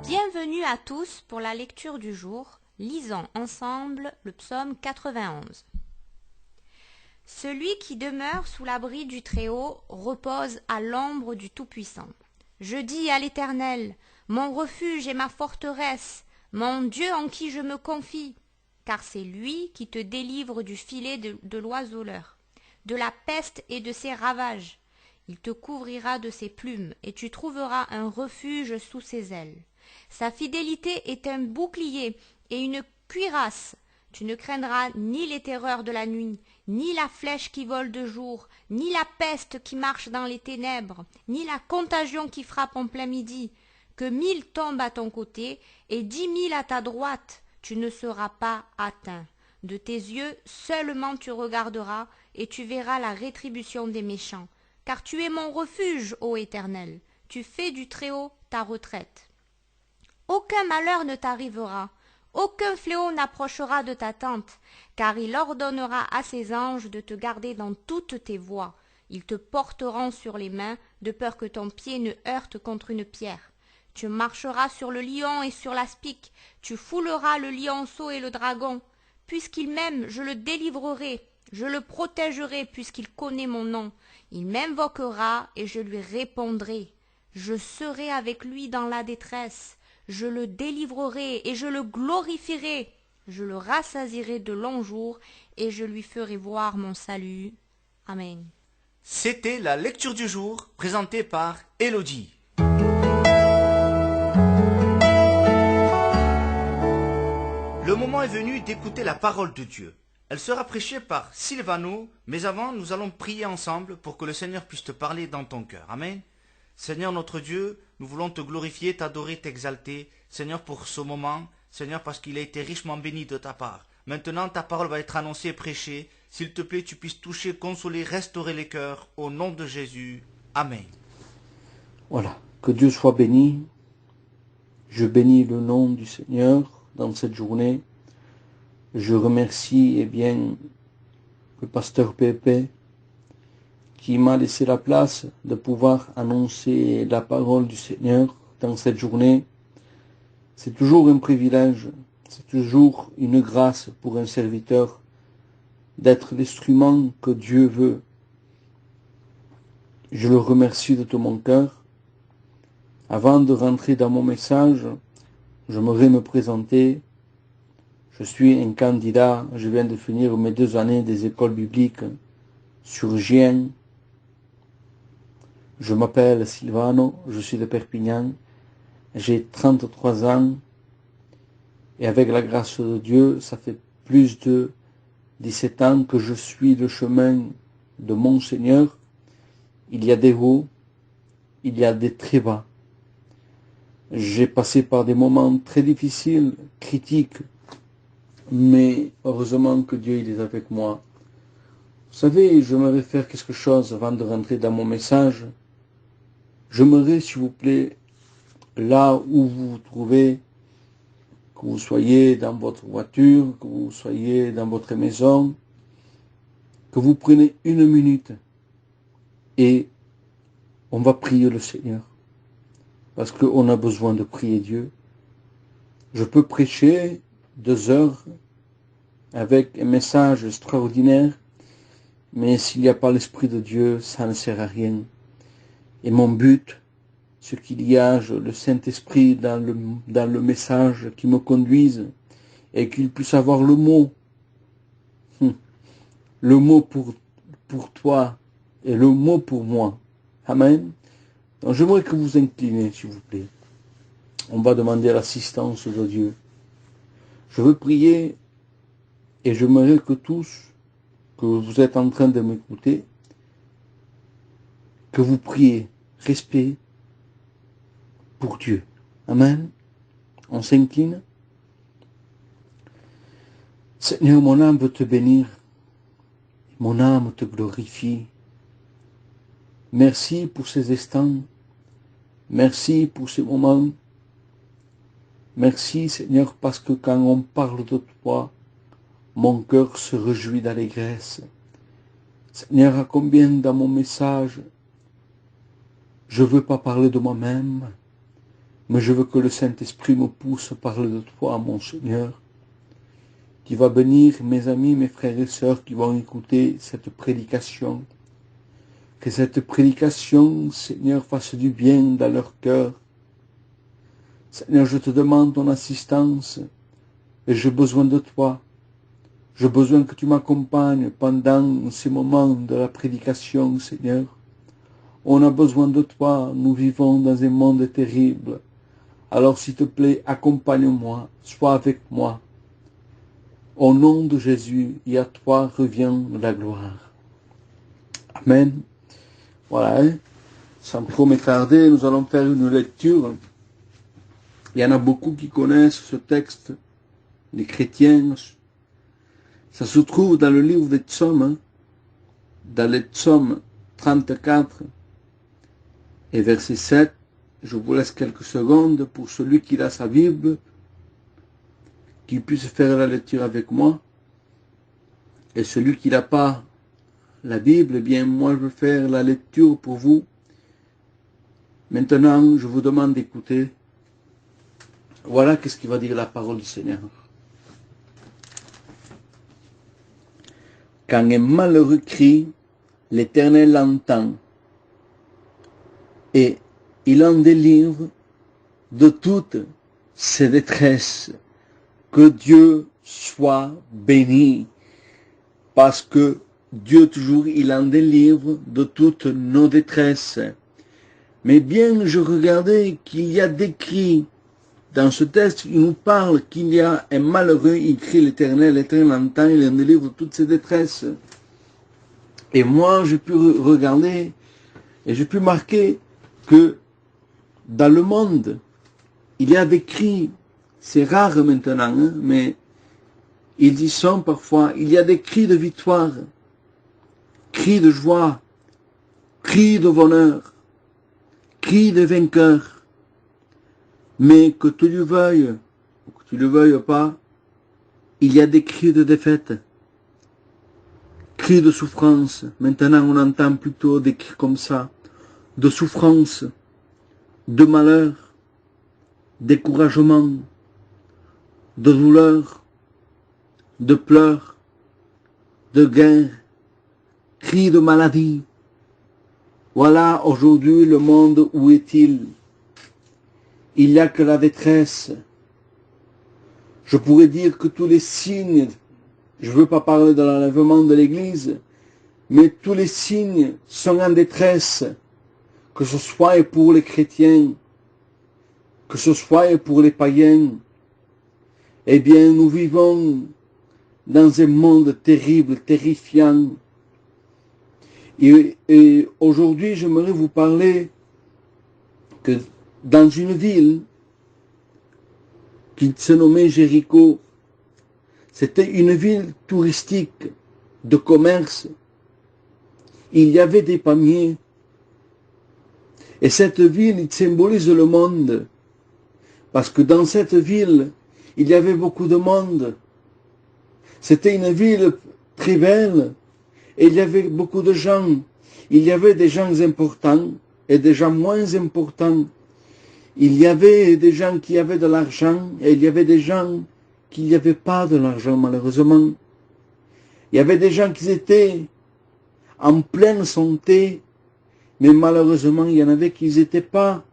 Bienvenue à tous pour la lecture du jour. Lisons ensemble le psaume 91. Celui qui demeure sous l'abri du Très-Haut repose à l'ombre du Tout-Puissant. Je dis à l'Éternel, mon refuge et ma forteresse, mon Dieu en qui je me confie, car c'est lui qui te délivre du filet de l'oiseleur, de la peste et de ses ravages. Il te couvrira de ses plumes, et tu trouveras un refuge sous ses ailes. Sa fidélité est un bouclier et une cuirasse. Tu ne craindras ni les terreurs de la nuit, ni la flèche qui vole de jour, ni la peste qui marche dans les ténèbres, ni la contagion qui frappe en plein midi. Que 1000 tombent à ton côté et 10 000 à ta droite, tu ne seras pas atteint. De tes yeux seulement tu regarderas et tu verras la rétribution des méchants. Car tu es mon refuge, ô Éternel, tu fais du Très-Haut ta retraite. Aucun malheur ne t'arrivera, aucun fléau n'approchera de ta tente, car il ordonnera à ses anges de te garder dans toutes tes voies. Ils te porteront sur les mains, de peur que ton pied ne heurte contre une pierre. Tu marcheras sur le lion et sur l'aspic, tu fouleras le lionceau et le dragon. Puisqu'il m'aime, je le délivrerai, je le protégerai, puisqu'il connaît mon nom. Il m'invoquera et je lui répondrai. Je serai avec lui dans la détresse. Je le délivrerai et je le glorifierai. Je le rassasierai de longs jours et je lui ferai voir mon salut. Amen.
C'était la lecture du jour présentée par Elodie. Le moment est venu d'écouter la parole de Dieu. Elle sera prêchée par Silvano, mais avant, nous allons prier ensemble pour que le Seigneur puisse te parler dans ton cœur. Amen. Seigneur notre Dieu, nous voulons te glorifier, t'adorer, t'exalter. Seigneur, pour ce moment, Seigneur, parce qu'il a été richement béni de ta part. Maintenant, ta parole va être annoncée et prêchée. S'il te plaît, tu puisses toucher, consoler, restaurer les cœurs. Au nom de Jésus. Amen.
Voilà, que Dieu soit béni. Je bénis le nom du Seigneur dans cette journée. Je remercie le pasteur Pépé qui m'a laissé la place de pouvoir annoncer la parole du Seigneur dans cette journée. C'est toujours un privilège, c'est toujours une grâce pour un serviteur d'être l'instrument que Dieu veut. Je le remercie de tout mon cœur. Avant de rentrer dans mon message, j'aimerais me présenter. Je suis un candidat, je viens de finir mes 2 années des écoles bibliques sur Gien. Je m'appelle Silvano, je suis de Perpignan, j'ai 33 ans et avec la grâce de Dieu, ça fait plus de 17 ans que je suis le chemin de mon Seigneur. Il y a des hauts, il y a des très bas. J'ai passé par des moments très difficiles, critiques, mais heureusement que Dieu il est avec moi. Vous savez, j'aimerais faire quelque chose avant de rentrer dans mon message. J'aimerais, s'il vous plaît, là où vous vous trouvez, que vous soyez dans votre voiture, que vous soyez dans votre maison, que vous preniez 1 minute et on va prier le Seigneur. Parce qu'on a besoin de prier Dieu. Je peux prêcher 2 heures avec un message extraordinaire, mais s'il n'y a pas l'Esprit de Dieu, ça ne sert à rien. Et mon but, c'est qu'il y ait le Saint-Esprit dans le message qui me conduise et qu'il puisse avoir le mot. Le mot pour toi et le mot pour moi. Amen. Donc j'aimerais que vous inclinez, s'il vous plaît. On va demander l'assistance de Dieu. Je veux prier et j'aimerais que tous, que vous êtes en train de m'écouter, que vous priez, respect pour Dieu. Amen. On s'incline. Seigneur, mon âme veut te bénir. Mon âme te glorifie. Merci pour ces instants. Merci pour ces moments. Merci, Seigneur, parce que quand on parle de toi, mon cœur se réjouit d'allégresse. Seigneur, à combien dans mon message, je ne veux pas parler de moi-même, mais je veux que le Saint-Esprit me pousse à parler de toi, mon Seigneur. Tu vas bénir mes amis, mes frères et sœurs qui vont écouter cette prédication. Que cette prédication, Seigneur, fasse du bien dans leur cœur. Seigneur, je te demande ton assistance et j'ai besoin de toi. J'ai besoin que tu m'accompagnes pendant ces moments de la prédication, Seigneur. On a besoin de toi, nous vivons dans un monde terrible. Alors s'il te plaît, accompagne-moi, sois avec moi. Au nom de Jésus, et à toi revient la gloire. Amen. Voilà, sans trop m'attarder, nous allons faire une lecture. Il y en a beaucoup qui connaissent ce texte, les chrétiens. Ça se trouve dans le livre des Psaumes, dans les Psaumes 34 et verset 7. Je vous laisse quelques secondes pour celui qui a sa Bible, qu'il puisse faire la lecture avec moi. Et celui qui n'a pas la Bible, eh bien moi je vais faire la lecture pour vous. Maintenant, je vous demande d'écouter. Voilà qu'est-ce qui va dire la parole du Seigneur. Quand un malheureux crie, l'Éternel l'entend, et il en délivre de toutes ses détresses. Que Dieu soit béni, parce que Dieu toujours, il en délivre de toutes nos détresses. Mais bien, je regardais qu'il y a des cris. Dans ce texte, il nous parle qu'il y a un malheureux, il crie l'Éternel, l'Éternel entend, il en délivre de toutes ses détresses. Et moi, j'ai pu regarder, et j'ai pu marquer que dans le monde, il y a des cris, c'est rare maintenant, hein, mais ils y sont parfois, il y a des cris de victoire, cris de joie, cris de bonheur, cris de vainqueur. Mais que tu le veuilles, ou que tu le veuilles pas, il y a des cris de défaite, cris de souffrance. Maintenant, on entend plutôt des cris comme ça, de souffrance, de malheur, découragement, de douleur, de pleurs, de guerre, cris de maladie. Voilà aujourd'hui le monde, où est-il? Il n'y a que la détresse. Je pourrais dire que tous les signes, je ne veux pas parler de l'enlèvement de l'Église, mais tous les signes sont en détresse, que ce soit pour les chrétiens, que ce soit pour les païens. Eh bien, nous vivons dans un monde terrible, terrifiant. Et aujourd'hui, j'aimerais vous parler que dans une ville qui se nommait Jéricho, c'était une ville touristique de commerce. Il y avait des palmiers. Et cette ville, il symbolise le monde. Parce que dans cette ville, il y avait beaucoup de monde. C'était une ville très belle. Et il y avait beaucoup de gens. Il y avait des gens importants et des gens moins importants. Il y avait des gens qui avaient de l'argent et il y avait des gens qui n'avaient pas de l'argent, malheureusement. Il y avait des gens qui étaient en pleine santé, mais malheureusement, il y en avait qui n'étaient pas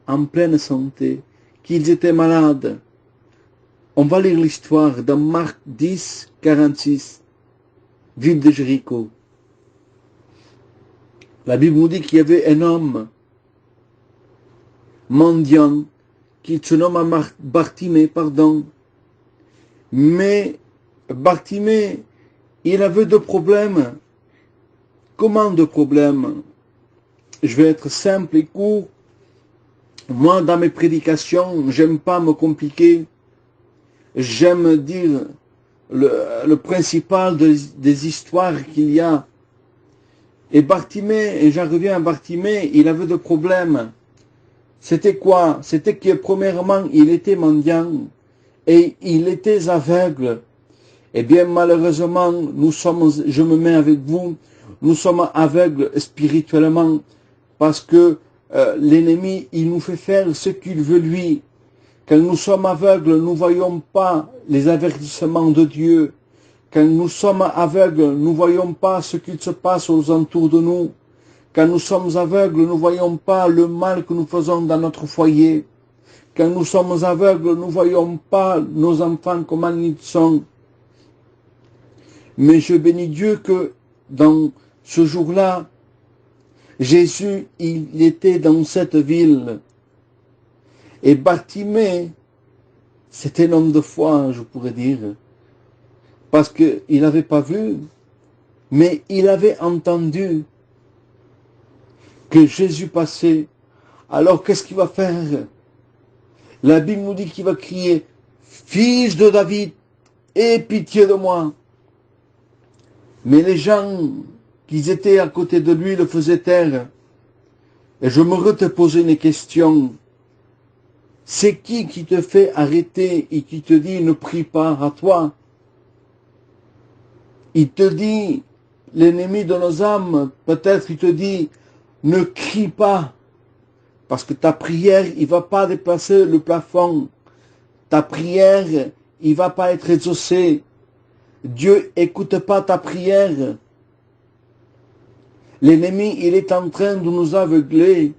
en pleine santé, qu'ils étaient malades. On va lire l'histoire dans Marc 10, 46, ville de Jéricho. La Bible nous dit qu'il y avait un homme mendiant, qui se nomme Bartimée, pardon. Mais Bartimée, il avait deux problèmes. Comment deux problèmes? Je vais être simple et court. Moi, dans mes prédications, j'aime pas me compliquer. J'aime dire le principal des histoires qu'il y a. Et Bartimée, et j'en reviens à Bartimée, il avait des problèmes. C'était quoi? C'était que premièrement, il était mendiant et il était aveugle. Eh bien, malheureusement, je me mets avec vous, nous sommes aveugles spirituellement parce que l'ennemi, il nous fait faire ce qu'il veut lui. Quand nous sommes aveugles, nous ne voyons pas les avertissements de Dieu. Quand nous sommes aveugles, nous ne voyons pas ce qu'il se passe aux alentours de nous. Quand nous sommes aveugles, nous ne voyons pas le mal que nous faisons dans notre foyer. Quand nous sommes aveugles, nous ne voyons pas nos enfants comment ils sont. Mais je bénis Dieu que dans ce jour-là, Jésus, il était dans cette ville. Et Bartimée, c'était un homme de foi, je pourrais dire. Parce qu'il n'avait pas vu, mais il avait entendu que Jésus passait. Alors qu'est-ce qu'il va faire? La Bible nous dit qu'il va crier « Fils de David, aie pitié de moi !» Mais les gens qui étaient à côté de lui le faisaient taire. Et je me te poser une question. C'est qui te fait arrêter et qui te dit « Ne prie pas à toi » Il te dit, l'ennemi de nos âmes, peut-être il te dit, ne crie pas, parce que ta prière, il va pas dépasser le plafond. Ta prière, il va pas être exaucée. Dieu écoute pas ta prière. L'ennemi, il est en train de nous aveugler.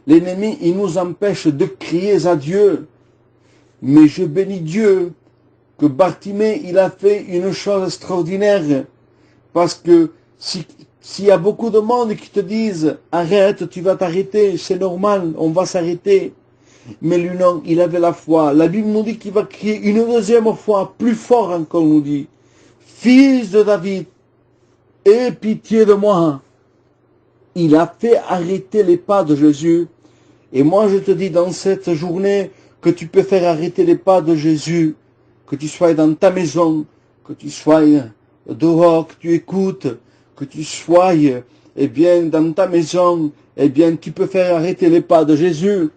L'ennemi, il nous empêche de crier à Dieu. Mais je bénis Dieu que Bartimée, il a fait une chose extraordinaire. Parce que s'il y a beaucoup de monde qui te disent « Arrête, tu vas t'arrêter, c'est normal, on va s'arrêter. » Mais lui non, il avait la foi. La Bible nous dit qu'il va crier une deuxième fois, plus fort encore, nous dit « Fils de David, aie pitié de moi. » Il a fait arrêter les pas de Jésus. Et moi je te dis dans cette journée que tu peux faire arrêter les pas de Jésus. Que tu sois dans ta maison, que tu sois dehors, que tu écoutes, que tu sois, eh bien, dans ta maison, eh bien, tu peux faire arrêter les pas de Jésus.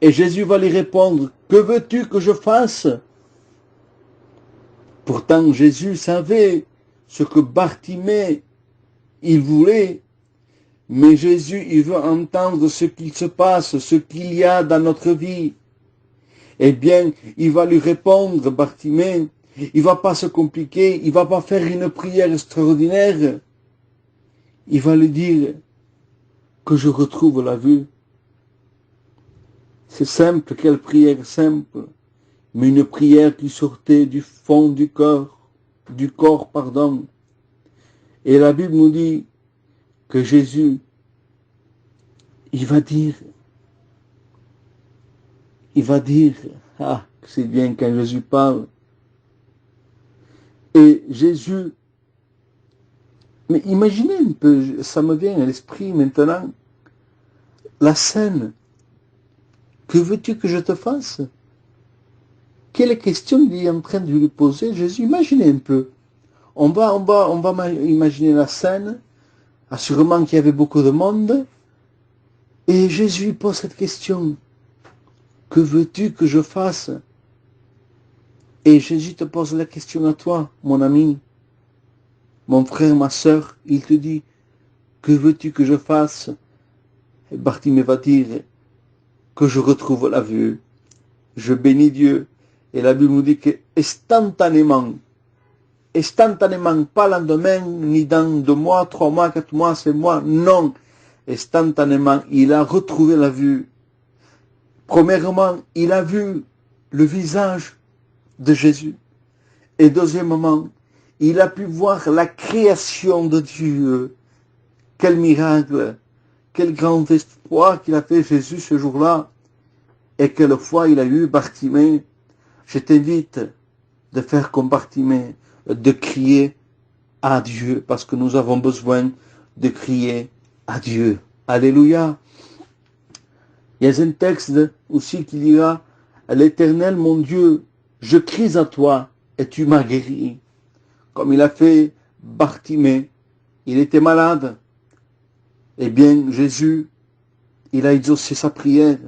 Et Jésus va lui répondre, que veux-tu que je fasse? Pourtant, Jésus savait ce que Bartimée, il voulait. Mais Jésus, il veut entendre ce qu'il se passe, ce qu'il y a dans notre vie. Eh bien, il va lui répondre, Bartimée, il va pas se compliquer, il va pas faire une prière extraordinaire. Il va lui dire que je retrouve la vue. C'est simple, quelle prière simple, mais une prière qui sortait du fond du corps, pardon. Et la Bible nous dit que Jésus, il va dire, ah, c'est bien quand Jésus parle. Et Jésus, mais imaginez un peu, ça me vient à l'esprit maintenant, la scène. Que veux-tu que je te fasse? Quelle question il est en train de lui poser, Jésus? Imaginez un peu. On va imaginer la scène. Assurément qu'il y avait beaucoup de monde. Et Jésus pose cette question. Que veux-tu que je fasse? Et Jésus te pose la question à toi, mon ami, mon frère, ma sœur. Il te dit, que veux-tu que je fasse? Et Bartimée va dire, que je retrouve la vue. Je bénis Dieu. Et la Bible nous dit que instantanément, pas lendemain, ni dans 2 mois, 3 mois, 4 mois, 6 mois, non. Instantanément, il a retrouvé la vue. Premièrement, il a vu le visage de Jésus. Et deuxièmement, il a pu voir la création de Dieu. Quel miracle, quel grand espoir qu'il a fait Jésus ce jour-là. Et quelle foi il a eu, Bartimée. Je t'invite de faire comme Bartimée, de crier à Dieu, parce que nous avons besoin de crier à Dieu. Alléluia. Il y a un texte aussi qui dira, l'Éternel, mon Dieu, je crie à toi et tu m'as guéri. Comme il a fait Bartimée, il était malade. Eh bien, Jésus, il a exaucé sa prière.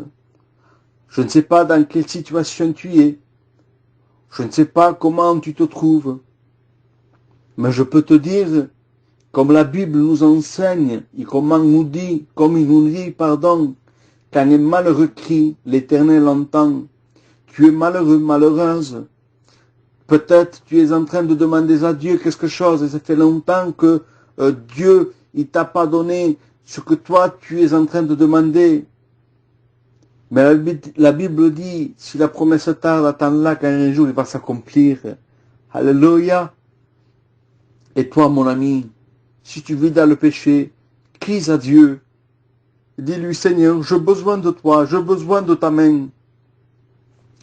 Je ne sais pas dans quelle situation tu es. Je ne sais pas comment tu te trouves. Mais je peux te dire, comme la Bible nous enseigne, et comme il nous dit, quand un malheureux crie, l'Éternel entend. Tu es malheureux, malheureuse. Peut-être tu es en train de demander à Dieu quelque chose et ça fait longtemps que Dieu, il t'a pas donné ce que toi tu es en train de demander. Mais la Bible dit, si la promesse tarde, attends-la qu'un jour il va s'accomplir. Alléluia. Et toi, mon ami, si tu vis dans le péché, crie à Dieu. Dis-lui, Seigneur, j'ai besoin de toi, j'ai besoin de ta main.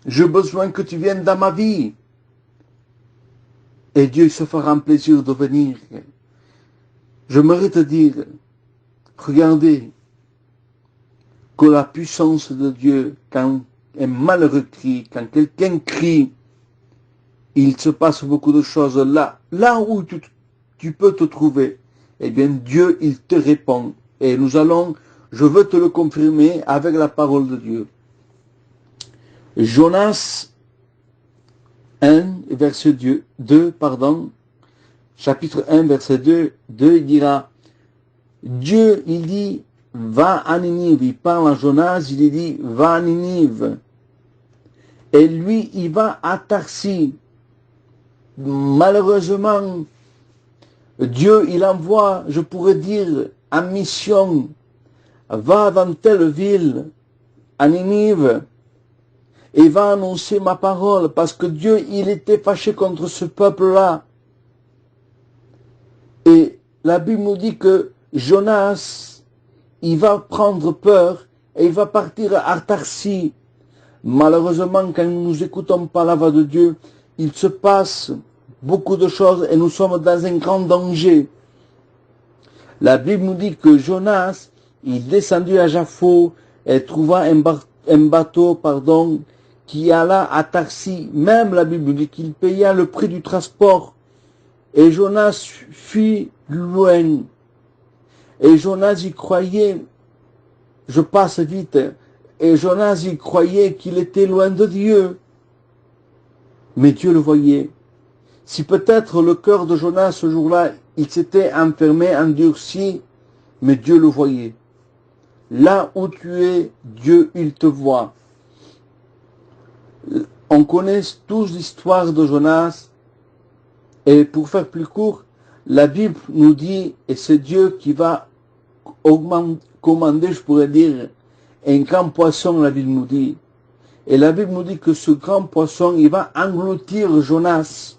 J'ai besoin que tu viennes dans ma vie. Et Dieu se fera un plaisir de venir. J'aimerais te dire, regardez, que la puissance de Dieu, quand un malheureux crie, quand quelqu'un crie, il se passe beaucoup de choses là où tu peux te trouver. Eh bien, Dieu, il te répond. Et je veux te le confirmer avec la parole de Dieu. Jonas 1, verset 2, chapitre 1, verset 2, il dira, Dieu, il dit, va à Ninive, il parle à Jonas, il dit, va à Ninive. Et lui, il va à Tarsis. Malheureusement, Dieu, il envoie, je pourrais dire, en mission, va dans telle ville, à Ninive, et va annoncer ma parole, parce que Dieu, il était fâché contre ce peuple-là. Et la Bible nous dit que Jonas, il va prendre peur, et il va partir à Tarsis. Malheureusement, quand nous n'écoutons pas la voix de Dieu, il se passe beaucoup de choses, et nous sommes dans un grand danger. La Bible nous dit que Jonas, il descendit à Jaffo, et trouva un bateau, qui alla à Tarsis. Même la Bible dit qu'il paya le prix du transport. Et Jonas fuit loin. Et Jonas y croyait, je passe vite, et Jonas y croyait qu'il était loin de Dieu. Mais Dieu le voyait. Si peut-être le cœur de Jonas ce jour-là, il s'était enfermé, endurci, mais Dieu le voyait. Là où tu es, Dieu, il te voit. On connaît tous l'histoire de Jonas, et pour faire plus court, la Bible nous dit, et c'est Dieu qui va commander, je pourrais dire, un grand poisson, la Bible nous dit. Et la Bible nous dit que ce grand poisson, il va engloutir Jonas.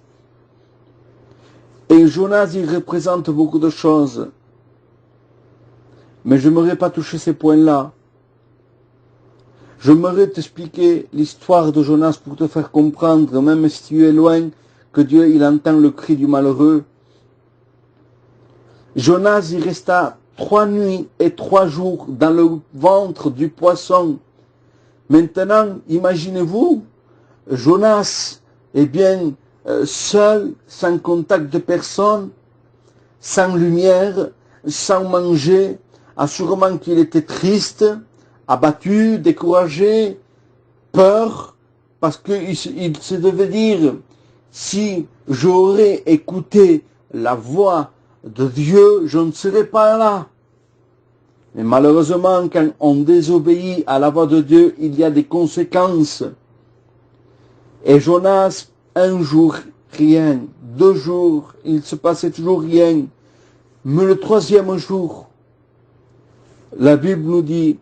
Et Jonas, il représente beaucoup de choses. Mais je n'aimerais pas toucher ces points-là. J'aimerais t'expliquer l'histoire de Jonas pour te faire comprendre, même si tu es loin, que Dieu, il entend le cri du malheureux. Jonas, il resta 3 nuits et 3 jours dans le ventre du poisson. Maintenant, imaginez-vous, Jonas, eh bien, seul, sans contact de personne, sans lumière, sans manger, assurément qu'il était triste, abattu, découragé, peur, parce qu'il se devait dire, si j'aurais écouté la voix de Dieu, je ne serais pas là. Mais malheureusement, quand on désobéit à la voix de Dieu, il y a des conséquences. Et Jonas, 1 jour, rien. 2 jours, il se passait toujours rien. Mais le 3e jour, la Bible nous dit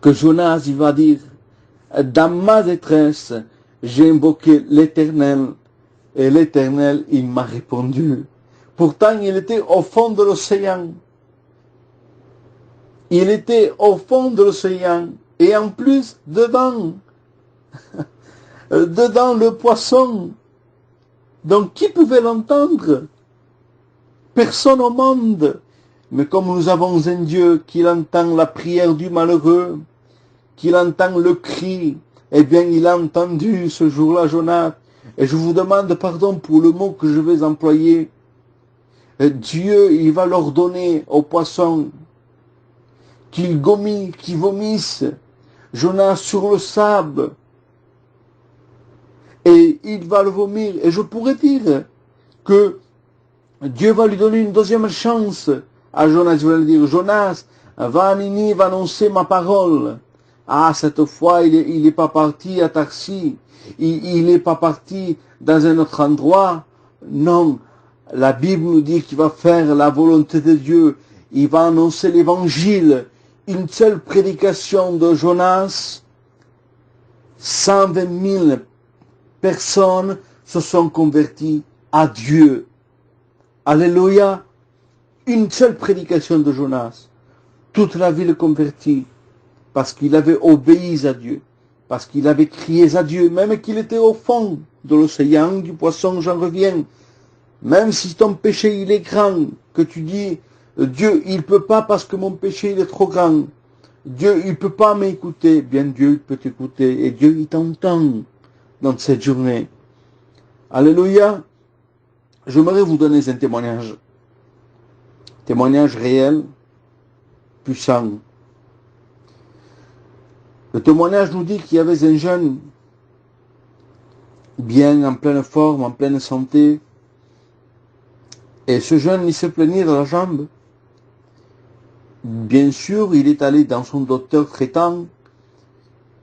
que Jonas, il va dire, dans ma détresse, j'ai invoqué l'Éternel, et l'Éternel, il m'a répondu. Pourtant, il était au fond de l'océan. Il était au fond de l'océan, et en plus, dedans le poisson. Donc, qui pouvait l'entendre? Personne au monde. Mais comme nous avons un Dieu qui entend la prière du malheureux, qu'il entend le cri, eh bien il a entendu ce jour-là Jonas. Et je vous demande pardon pour le mot que je vais employer. Dieu, il va leur donner aux poissons qu'ils vomissent Jonas sur le sable. Et il va le vomir. Et je pourrais dire que Dieu va lui donner une deuxième chance à Jonas. Il va lui dire, Jonas, va à Ninive annoncer ma parole. Ah, cette fois, il est pas parti à Tarsis. Il n'est pas parti dans un autre endroit. Non, la Bible nous dit qu'il va faire la volonté de Dieu. Il va annoncer l'évangile. Une seule prédication de Jonas, 120 000 personnes se sont converties à Dieu. Alléluia. Une seule prédication de Jonas. Toute la ville convertie. Parce qu'il avait obéi à Dieu. Parce qu'il avait crié à Dieu. Même qu'il était au fond de l'océan, du poisson, j'en reviens. Même si ton péché, il est grand. Que tu dis, Dieu, il peut pas parce que mon péché, il est trop grand. Dieu, il peut pas m'écouter. Bien, Dieu, il peut t'écouter. Et Dieu, il t'entend dans cette journée. Alléluia. J'aimerais vous donner un témoignage. Témoignage réel, puissant. Le témoignage nous dit qu'il y avait un jeune bien, en pleine forme, en pleine santé. Et ce jeune, il se plaignait de la jambe. Bien sûr, il est allé dans son docteur traitant.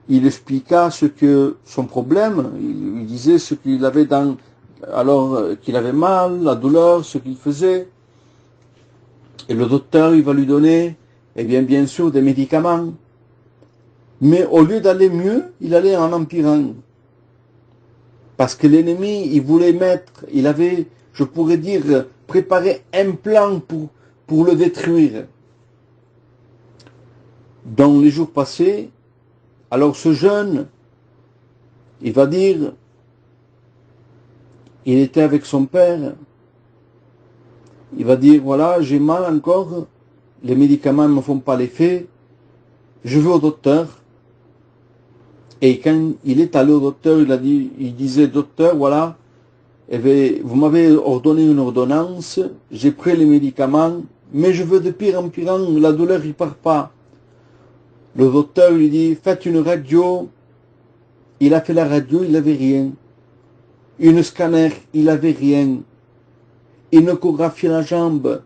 Il expliqua son problème. Il disait ce qu'il avait qu'il avait mal, la douleur, ce qu'il faisait. Et le docteur, il va lui donner, bien sûr, des médicaments. Mais au lieu d'aller mieux, il allait en empirant. Parce que l'ennemi, il voulait il avait, je pourrais dire, préparé un plan pour le détruire. Dans les jours passés, alors ce jeune, il va dire, il était avec son père, il va dire, voilà, j'ai mal encore, les médicaments ne me font pas l'effet, je vais au docteur. Et quand il est allé au docteur, il disait, docteur, voilà, vous m'avez ordonné une ordonnance, j'ai pris les médicaments, mais je veux de pire en pire, la douleur ne part pas. Le docteur lui dit, faites une radio. Il a fait la radio, il n'avait rien. Une scanner, il n'avait rien. Une échographie à la jambe,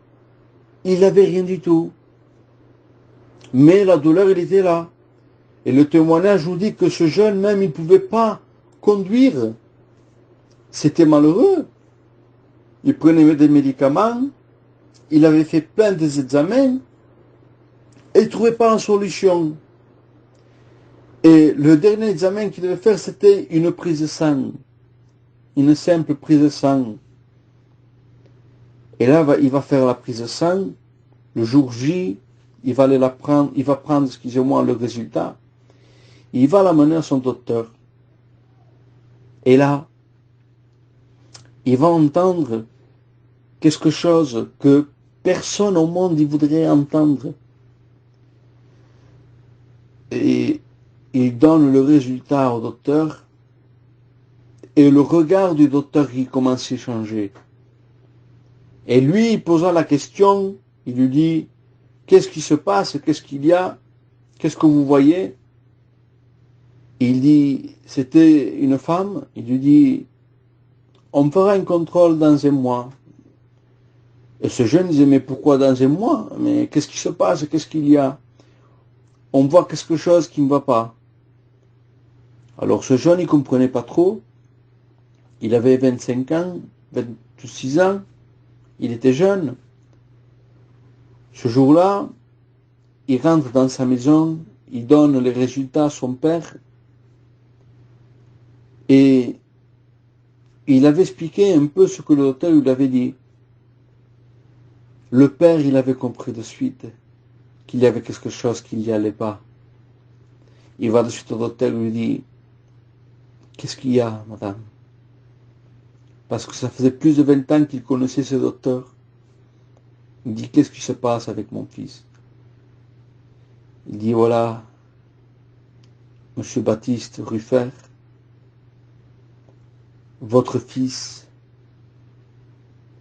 il n'avait rien du tout. Mais la douleur, elle était là. Et le témoignage nous dit que ce jeune même, il ne pouvait pas conduire. C'était malheureux. Il prenait des médicaments, il avait fait plein d'examens, et il ne trouvait pas la solution. Et le dernier examen qu'il devait faire, c'était une prise de sang. Une simple prise de sang. Et là, il va faire la prise de sang. Le jour J, il va prendre, excusez-moi, le résultat. Il va l'amener à son docteur. Et là, il va entendre quelque chose que personne au monde ne voudrait entendre. Et il donne le résultat au docteur. Et le regard du docteur qui commence à changer. Et lui, il posa la question, il lui dit, qu'est-ce qui se passe, qu'est-ce qu'il y a, qu'est-ce que vous voyez? Il dit, c'était une femme, il lui dit, on fera un contrôle dans un mois. Et ce jeune disait, mais pourquoi dans un mois? Mais qu'est-ce qui se passe, qu'est-ce qu'il y a? On voit quelque chose qui ne va pas. Alors ce jeune, il ne comprenait pas trop, il avait 25 ans, 26 ans, il était jeune. Ce jour-là, il rentre dans sa maison, il donne les résultats à son père, et il avait expliqué un peu ce que le docteur lui avait dit. Le père, il avait compris de suite qu'il y avait quelque chose qui n'y allait pas. Il va de suite au docteur et lui dit, qu'est-ce qu'il y a, madame? Parce que ça faisait plus de 20 ans qu'il connaissait ce docteur. Il dit, qu'est-ce qui se passe avec mon fils? Il dit, voilà, Monsieur Baptiste Ruffert, votre fils,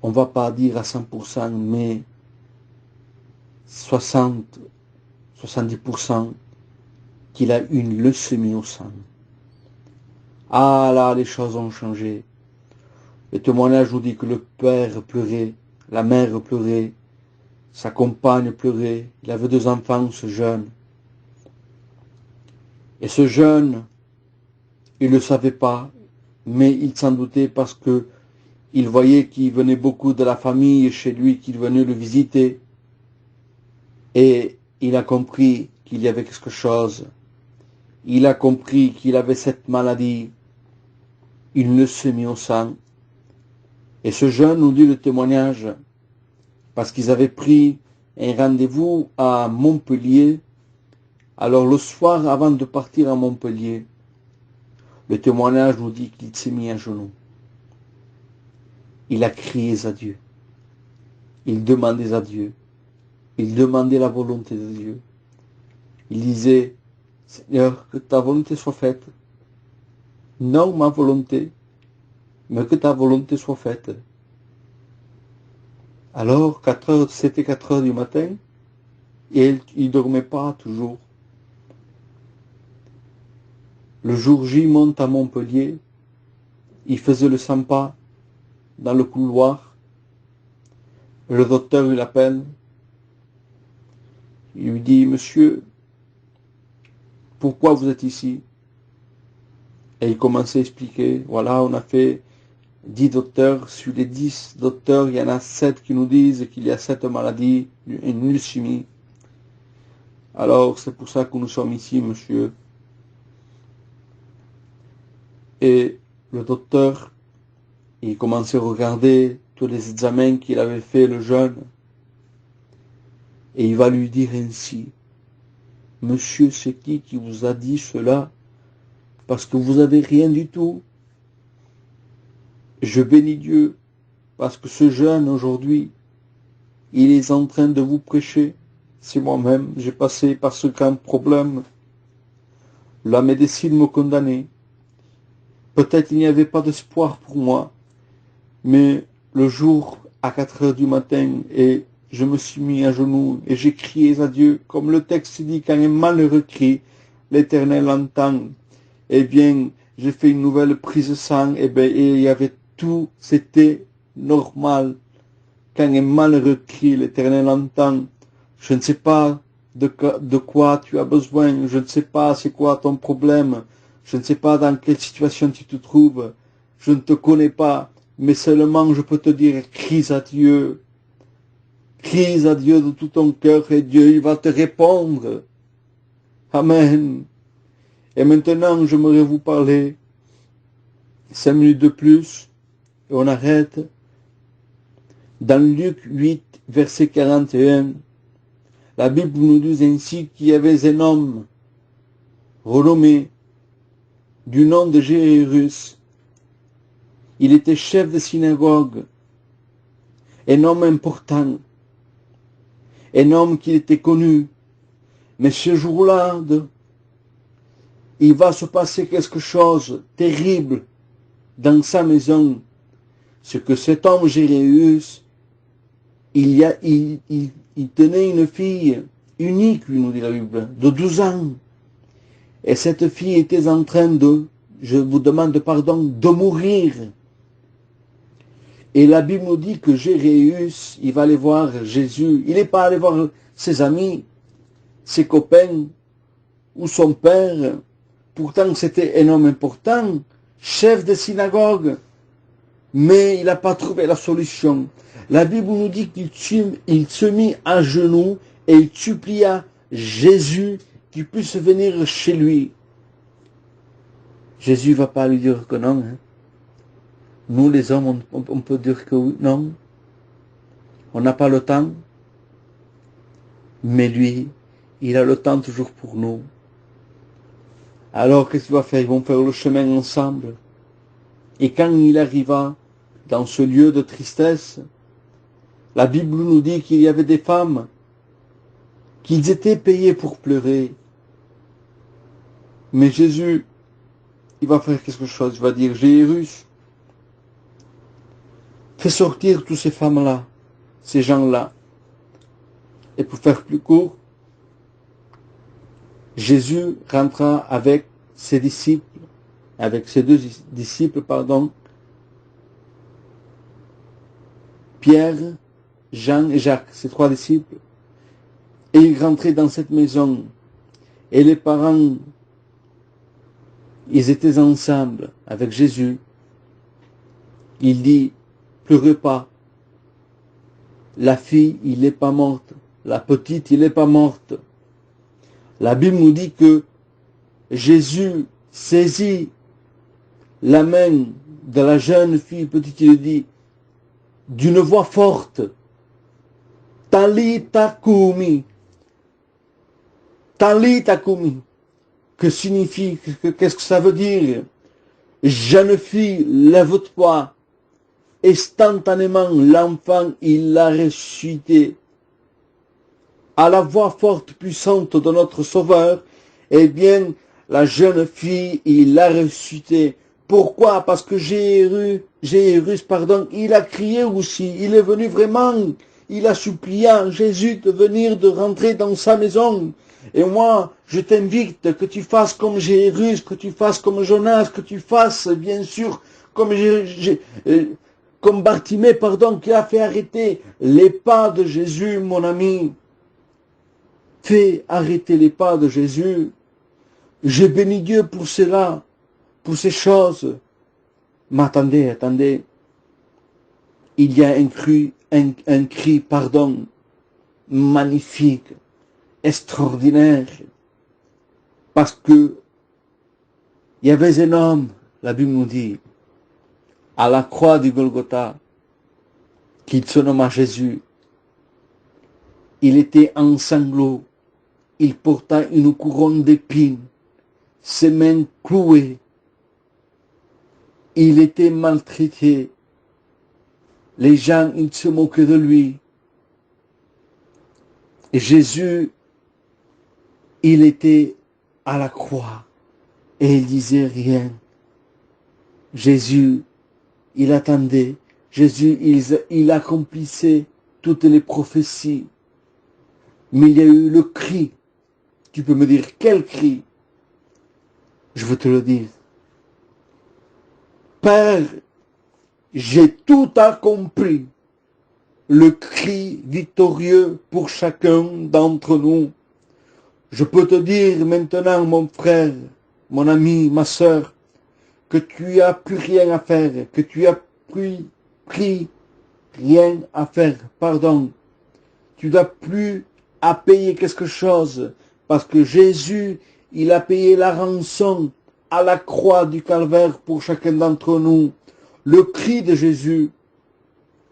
on va pas dire à 100%, mais 70% qu'il a une leucémie au sang. Ah là, les choses ont changé. Le témoignage nous dit que le père pleurait, la mère pleurait, sa compagne pleurait, il avait 2 enfants, ce jeune. Et ce jeune, il ne le savait pas, mais il s'en doutait parce que il voyait qu'il venait beaucoup de la famille chez lui, qu'il venait le visiter. Et il a compris qu'il y avait quelque chose. Il a compris qu'il avait cette maladie, une leucémie au sang. Et ce jeune nous dit le témoignage, parce qu'ils avaient pris un rendez-vous à Montpellier. Alors le soir, avant de partir à Montpellier, le témoignage nous dit qu'il s'est mis à genoux. Il a crié à Dieu. Il demandait à Dieu. Il demandait la volonté de Dieu. Il disait, Seigneur, que ta volonté soit faite. Non ma volonté, mais que ta volonté soit faite. Alors, c'était 4 heures du matin, et il ne dormait pas toujours. Le jour J monte à Montpellier, il faisait le 100 pas dans le couloir. Le docteur lui l'appelle. Il lui dit, monsieur, pourquoi vous êtes ici? Et il commençait à expliquer, voilà, on a fait 10 docteurs, sur les 10 docteurs, il y en a 7 qui nous disent qu'il y a cette maladie, une leucémie. Alors, c'est pour ça que nous sommes ici, monsieur. Et le docteur, il commençait à regarder tous les examens qu'il avait fait, le jeune. Et il va lui dire ainsi, monsieur, c'est qui vous a dit cela? Parce que vous n'avez rien du tout. Je bénis Dieu, parce que ce jeune aujourd'hui, il est en train de vous prêcher. C'est moi-même, j'ai passé par ce grand problème. La médecine me condamnait. Peut-être il n'y avait pas d'espoir pour moi, mais le jour à 4 heures du matin, et je me suis mis à genoux et j'ai crié à Dieu, comme le texte dit, quand un malheureux crie, l'Éternel entend. Eh bien, j'ai fait une nouvelle prise de sang, et il y avait tout, c'était normal. Quand un malheureux crie, l'Éternel entend. Je ne sais pas de quoi tu as besoin, je ne sais pas c'est quoi ton problème, je ne sais pas dans quelle situation tu te trouves, je ne te connais pas, mais seulement je peux te dire, crie à Dieu de tout ton cœur et Dieu il va te répondre. Amen. Et maintenant j'aimerais vous parler 5 minutes de plus et on arrête. Dans Luc 8, verset 41, la Bible nous dit ainsi qu'il y avait un homme renommé du nom de Jairus. Il était chef de synagogue, un homme important, un homme qui était connu. Mais ce jour-là, il va se passer quelque chose de terrible dans sa maison. C'est que cet homme Jairus, il tenait une fille unique, lui nous dit la Bible, de 12 ans. Et cette fille était en train de, je vous demande pardon, de mourir. Et la Bible nous dit que Jairus, il va aller voir Jésus. Il n'est pas allé voir ses amis, ses copains, ou son père. Pourtant, c'était un homme important, chef de synagogue. Mais il n'a pas trouvé la solution. La Bible nous dit qu'il se mit à genoux et il supplia Jésus qu'il puisse venir chez lui. Jésus ne va pas lui dire que non. Hein. Nous les hommes, on peut dire que oui, non. On n'a pas le temps. Mais lui, il a le temps toujours pour nous. Alors qu'est-ce qu'il va faire? Ils vont faire le chemin ensemble. Et quand il arriva dans ce lieu de tristesse, La Bible nous dit qu'il y avait des femmes qu'ils étaient payés pour pleurer. Mais Jésus, il va faire quelque chose, il va dire, Jairus, fais sortir toutes ces femmes-là, ces gens-là. Et pour faire plus court, Jésus rentra avec ses disciples, avec ses deux disciples, Pierre, Jean et Jacques, ses trois disciples, et il rentrait dans cette maison, et les parents, ils étaient ensemble avec Jésus. Il dit, pleurez pas, la fille, il n'est pas morte, la petite, il n'est pas morte. La Bible nous dit que Jésus saisit la main de la jeune fille petite, il dit, d'une voix forte, Talita Kumi, Talita Kumi, que signifie, qu'est-ce que ça veut dire? Jeune fille, lève-toi. Instantanément, l'enfant, il l'a ressuscité. À la voix forte, puissante de notre Sauveur, eh bien, la jeune fille, il l'a ressuscité. Pourquoi? Parce que Jairus, il a crié aussi. Il est venu vraiment, il a supplié à Jésus de venir, de rentrer dans sa maison. Et moi, je t'invite que tu fasses comme Jairus, que tu fasses comme Jonas, que tu fasses, bien sûr, comme Bartimée, qui a fait arrêter les pas de Jésus, mon ami. Fais arrêter les pas de Jésus. Je bénis Dieu pour cela, pour ces choses. Mais attendez. Il y a un cri, magnifique, extraordinaire. Parce que il y avait un homme, la Bible nous dit, à la croix du Golgotha, qui se nomma Jésus. Il était en sanglots, il porta une couronne d'épines, ses mains clouées. Il était maltraité. Les gens, ils se moquaient de lui. Et Jésus, il était à la croix et il disait rien. Jésus, il attendait. Jésus, il accomplissait toutes les prophéties. Mais il y a eu le cri. Tu peux me dire quel cri? Je veux te le dire. Père, j'ai tout accompli. Le cri victorieux pour chacun d'entre nous. Je peux te dire maintenant, mon frère, mon ami, ma sœur, que tu n'as plus rien à faire, que tu n'as plus rien à faire, Tu n'as plus à payer quelque chose, parce que Jésus, il a payé la rançon à la croix du calvaire pour chacun d'entre nous. Le cri de Jésus,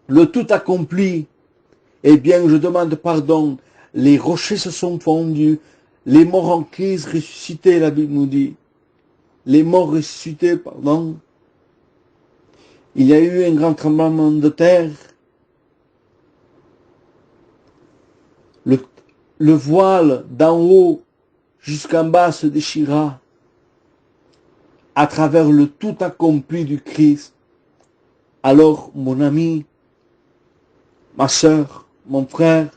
le tout accompli, eh bien, je demande pardon. Les rochers se sont fondus, les morts en crise ressuscités, la Bible nous dit. Les morts ressuscités, Il y a eu un grand tremblement de terre. Le voile d'en haut jusqu'en bas se déchira à travers le tout accompli du Christ. Alors, mon ami, ma sœur, mon frère,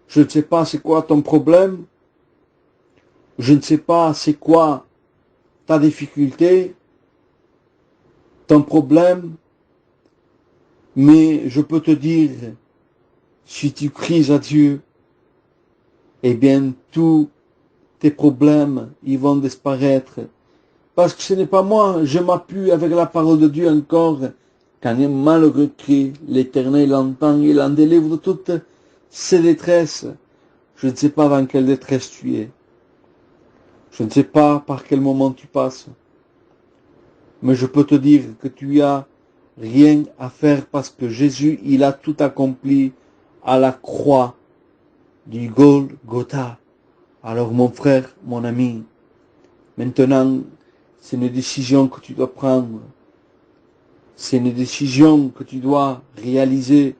je ne sais pas c'est quoi ton problème, je ne sais pas c'est quoi ta difficulté, ton problème, mais je peux te dire, si tu cries à Dieu, eh bien, tous tes problèmes, ils vont disparaître. Parce que ce n'est pas moi, je m'appuie avec la parole de Dieu encore. Quand un malheureux crie, l'Éternel l'entend, il en délivre de toutes ses détresses. Je ne sais pas dans quelle détresse tu es. Je ne sais pas par quel moment tu passes. Mais je peux te dire que tu as rien à faire parce que Jésus, il a tout accompli à la croix du Golgotha. Alors mon frère, mon ami, maintenant, c'est une décision que tu dois prendre. C'est une décision que tu dois réaliser.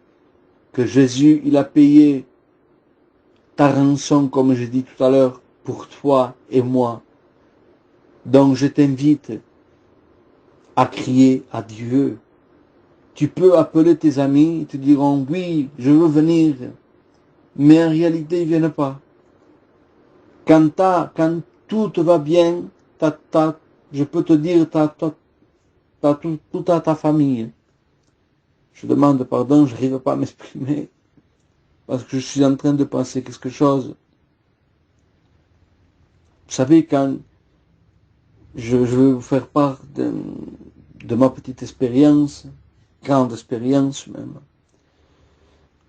que Jésus, il a payé ta rançon, comme j'ai dit tout à l'heure, pour toi et moi. Donc je t'invite à crier à Dieu. Tu peux appeler tes amis, ils te diront, oui, je veux venir, mais en réalité, ils ne viennent pas. Quand tout te va bien, je peux te dire, toute ta famille. Je demande pardon, je n'arrive pas à m'exprimer, parce que je suis en train de penser quelque chose. Vous savez, quand je vais vous faire part de ma petite expérience, grande expérience même.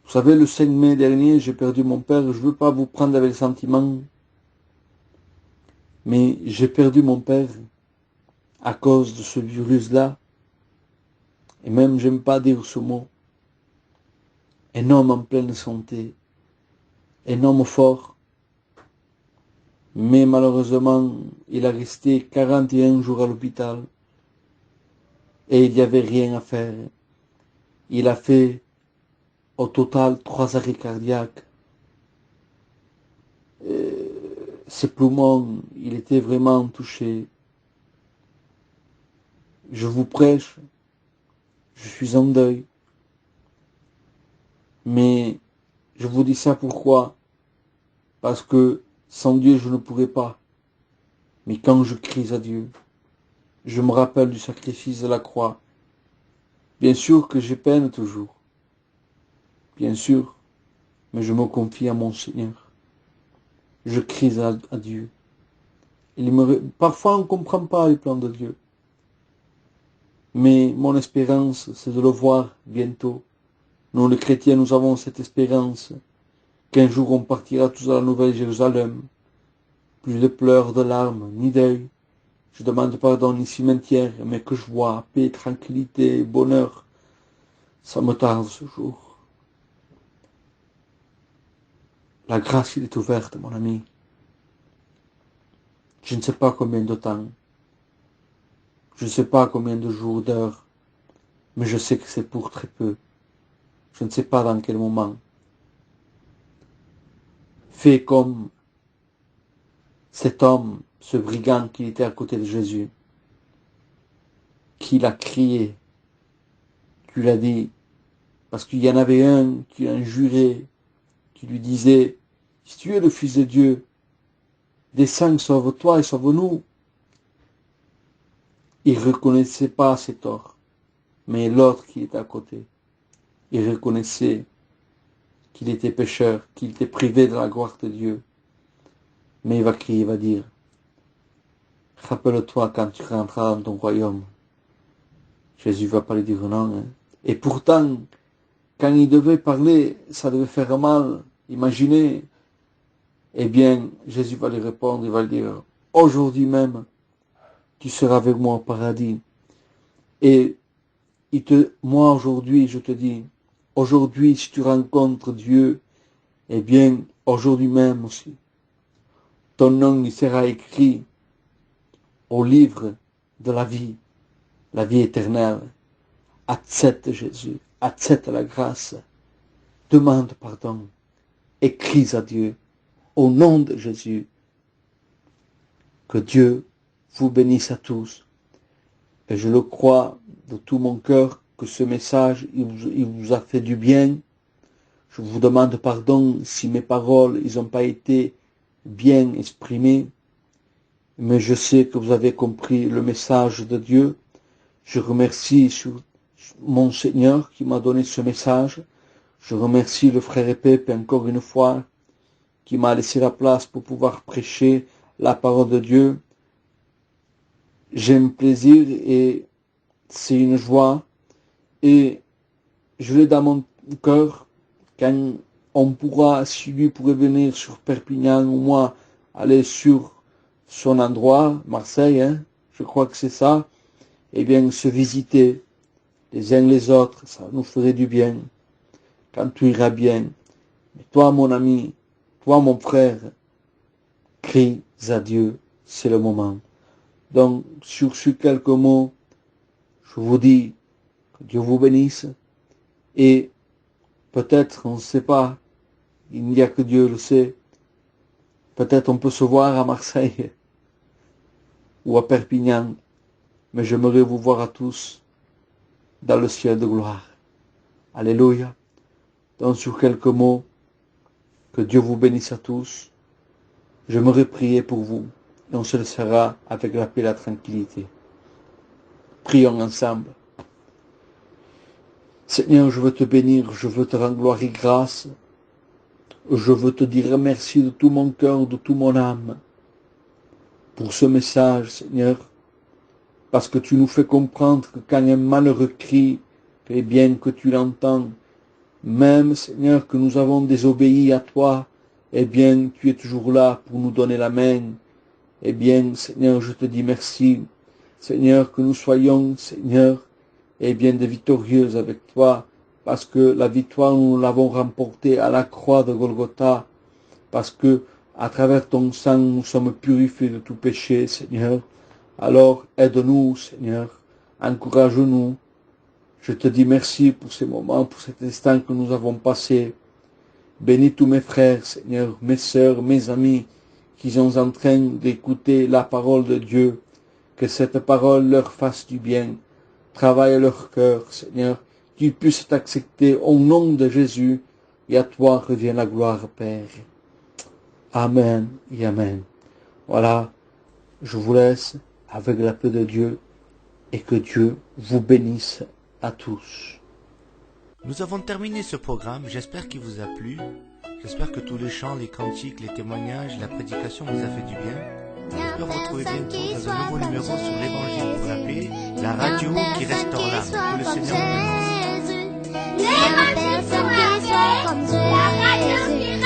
Vous savez, le 5 mai dernier, j'ai perdu mon père. Je ne veux pas vous prendre avec le sentiment, mais j'ai perdu mon père à cause de ce virus-là. Et même, j'aime pas dire ce mot. Un homme en pleine santé, un homme fort. Mais malheureusement, il a resté 41 jours à l'hôpital et il n'y avait rien à faire. Il a fait au total 3 arrêts cardiaques. Ses poumons, il était vraiment touché. Je vous prêche, je suis en deuil. Mais je vous dis ça pourquoi? Parce que sans Dieu, je ne pourrais pas. Mais quand je crie à Dieu, je me rappelle du sacrifice de la croix. Bien sûr que j'ai peine toujours. Bien sûr. Mais je me confie à mon Seigneur. Je crie à Dieu. Parfois, on ne comprend pas les plans de Dieu. Mais mon espérance, c'est de le voir bientôt. Nous, les chrétiens, nous avons cette espérance qu'un jour on partira tous à la Nouvelle Jérusalem. Plus de pleurs, de larmes, ni deuil. Je demande pardon ni cimetière, mais que joie, paix, tranquillité, bonheur. Ça me tarde ce jour. La grâce, il est ouverte, mon ami. Je ne sais pas combien de temps. Je ne sais pas combien de jours, d'heures. Mais je sais que c'est pour très peu. Je ne sais pas dans quel moment. Fais comme cet homme, ce brigand qui était à côté de Jésus, qui l'a crié, qui lui a dit, parce qu'il y en avait un qui a juré, qui lui disait, si tu es le Fils de Dieu, descends, sauve-toi et sauve-nous. Il ne reconnaissait pas ses torts, mais l'autre qui était à côté, il reconnaissait qu'il était pécheur, qu'il était privé de la gloire de Dieu. Mais il va crier, il va dire, rappelle-toi quand tu rentreras dans ton royaume. Jésus va pas lui dire non. Hein. Et pourtant, quand il devait parler, ça devait faire mal. Imaginez. Eh bien, Jésus va lui répondre, il va lui dire, aujourd'hui même, tu seras avec moi au paradis. Et moi aujourd'hui, je te dis, aujourd'hui, si tu rencontres Dieu, eh bien, aujourd'hui même aussi, ton nom il sera écrit au livre de la vie éternelle. Accepte Jésus, accepte la grâce, demande pardon, et crie à Dieu, au nom de Jésus, que Dieu vous bénisse à tous. Et je le crois de tout mon cœur que ce message, il vous a fait du bien. Je vous demande pardon si mes paroles, ils n'ont pas été bien exprimées. Mais je sais que vous avez compris le message de Dieu. Je remercie mon Seigneur qui m'a donné ce message. Je remercie le frère Epep encore une fois qui m'a laissé la place pour pouvoir prêcher la parole de Dieu. J'ai un plaisir et c'est une joie. Et je l'ai dans mon cœur quand on pourra, si lui pourrait venir sur Perpignan ou moi, aller sur son endroit, Marseille, hein, je crois que c'est ça, eh bien se visiter les uns les autres, ça nous ferait du bien, quand tout ira bien. Mais toi mon ami, toi mon frère, crie à Dieu, c'est le moment. Donc sur ces quelques mots, je vous dis que Dieu vous bénisse et Peut-être, on ne sait pas. Il n'y a que Dieu le sait. Peut-être on peut se voir à Marseille ou à Perpignan, mais j'aimerais vous voir à tous dans le ciel de gloire. Alléluia. Donc sur quelques mots, que Dieu vous bénisse à tous. J'aimerais prier pour vous et on se laissera avec la paix et la tranquillité. Prions ensemble. Seigneur, je veux te bénir, je veux te rendre gloire et grâce. Je veux te dire merci de tout mon cœur, de toute mon âme, pour ce message, Seigneur, parce que tu nous fais comprendre que quand un malheureux crie, eh bien que tu l'entends, même, Seigneur, que nous avons désobéi à toi, eh bien, tu es toujours là pour nous donner la main. Eh bien, Seigneur, je te dis merci. Seigneur, que nous soyons, Seigneur, eh bien, des victorieux avec toi, parce que la victoire, nous l'avons remportée à la croix de Golgotha, parce que, à travers ton sang, nous sommes purifiés de tout péché, Seigneur. Alors, aide-nous, Seigneur, encourage-nous. Je te dis merci pour ces moments, pour cet instant que nous avons passé. Bénis tous mes frères, Seigneur, mes sœurs, mes amis, qui sont en train d'écouter la parole de Dieu. Que cette parole leur fasse du bien. Travaille leur cœur, Seigneur, qu'ils puissent t'accepter au nom de Jésus, et à toi revient la gloire, Père. Amen et Amen. Voilà, je vous laisse avec la paix de Dieu, et que Dieu vous bénisse à tous.
Nous avons terminé ce programme, j'espère qu'il vous a plu. J'espère que tous les chants, les cantiques, les témoignages, la prédication vous a fait du bien. On peut retrouver bientôt dans un nouveau numéro sur l'Évangile pour la paix, la radio qui restaure l'âme. Que le Seigneur vous bénisse.
L'évangile pour la paix, la radio qui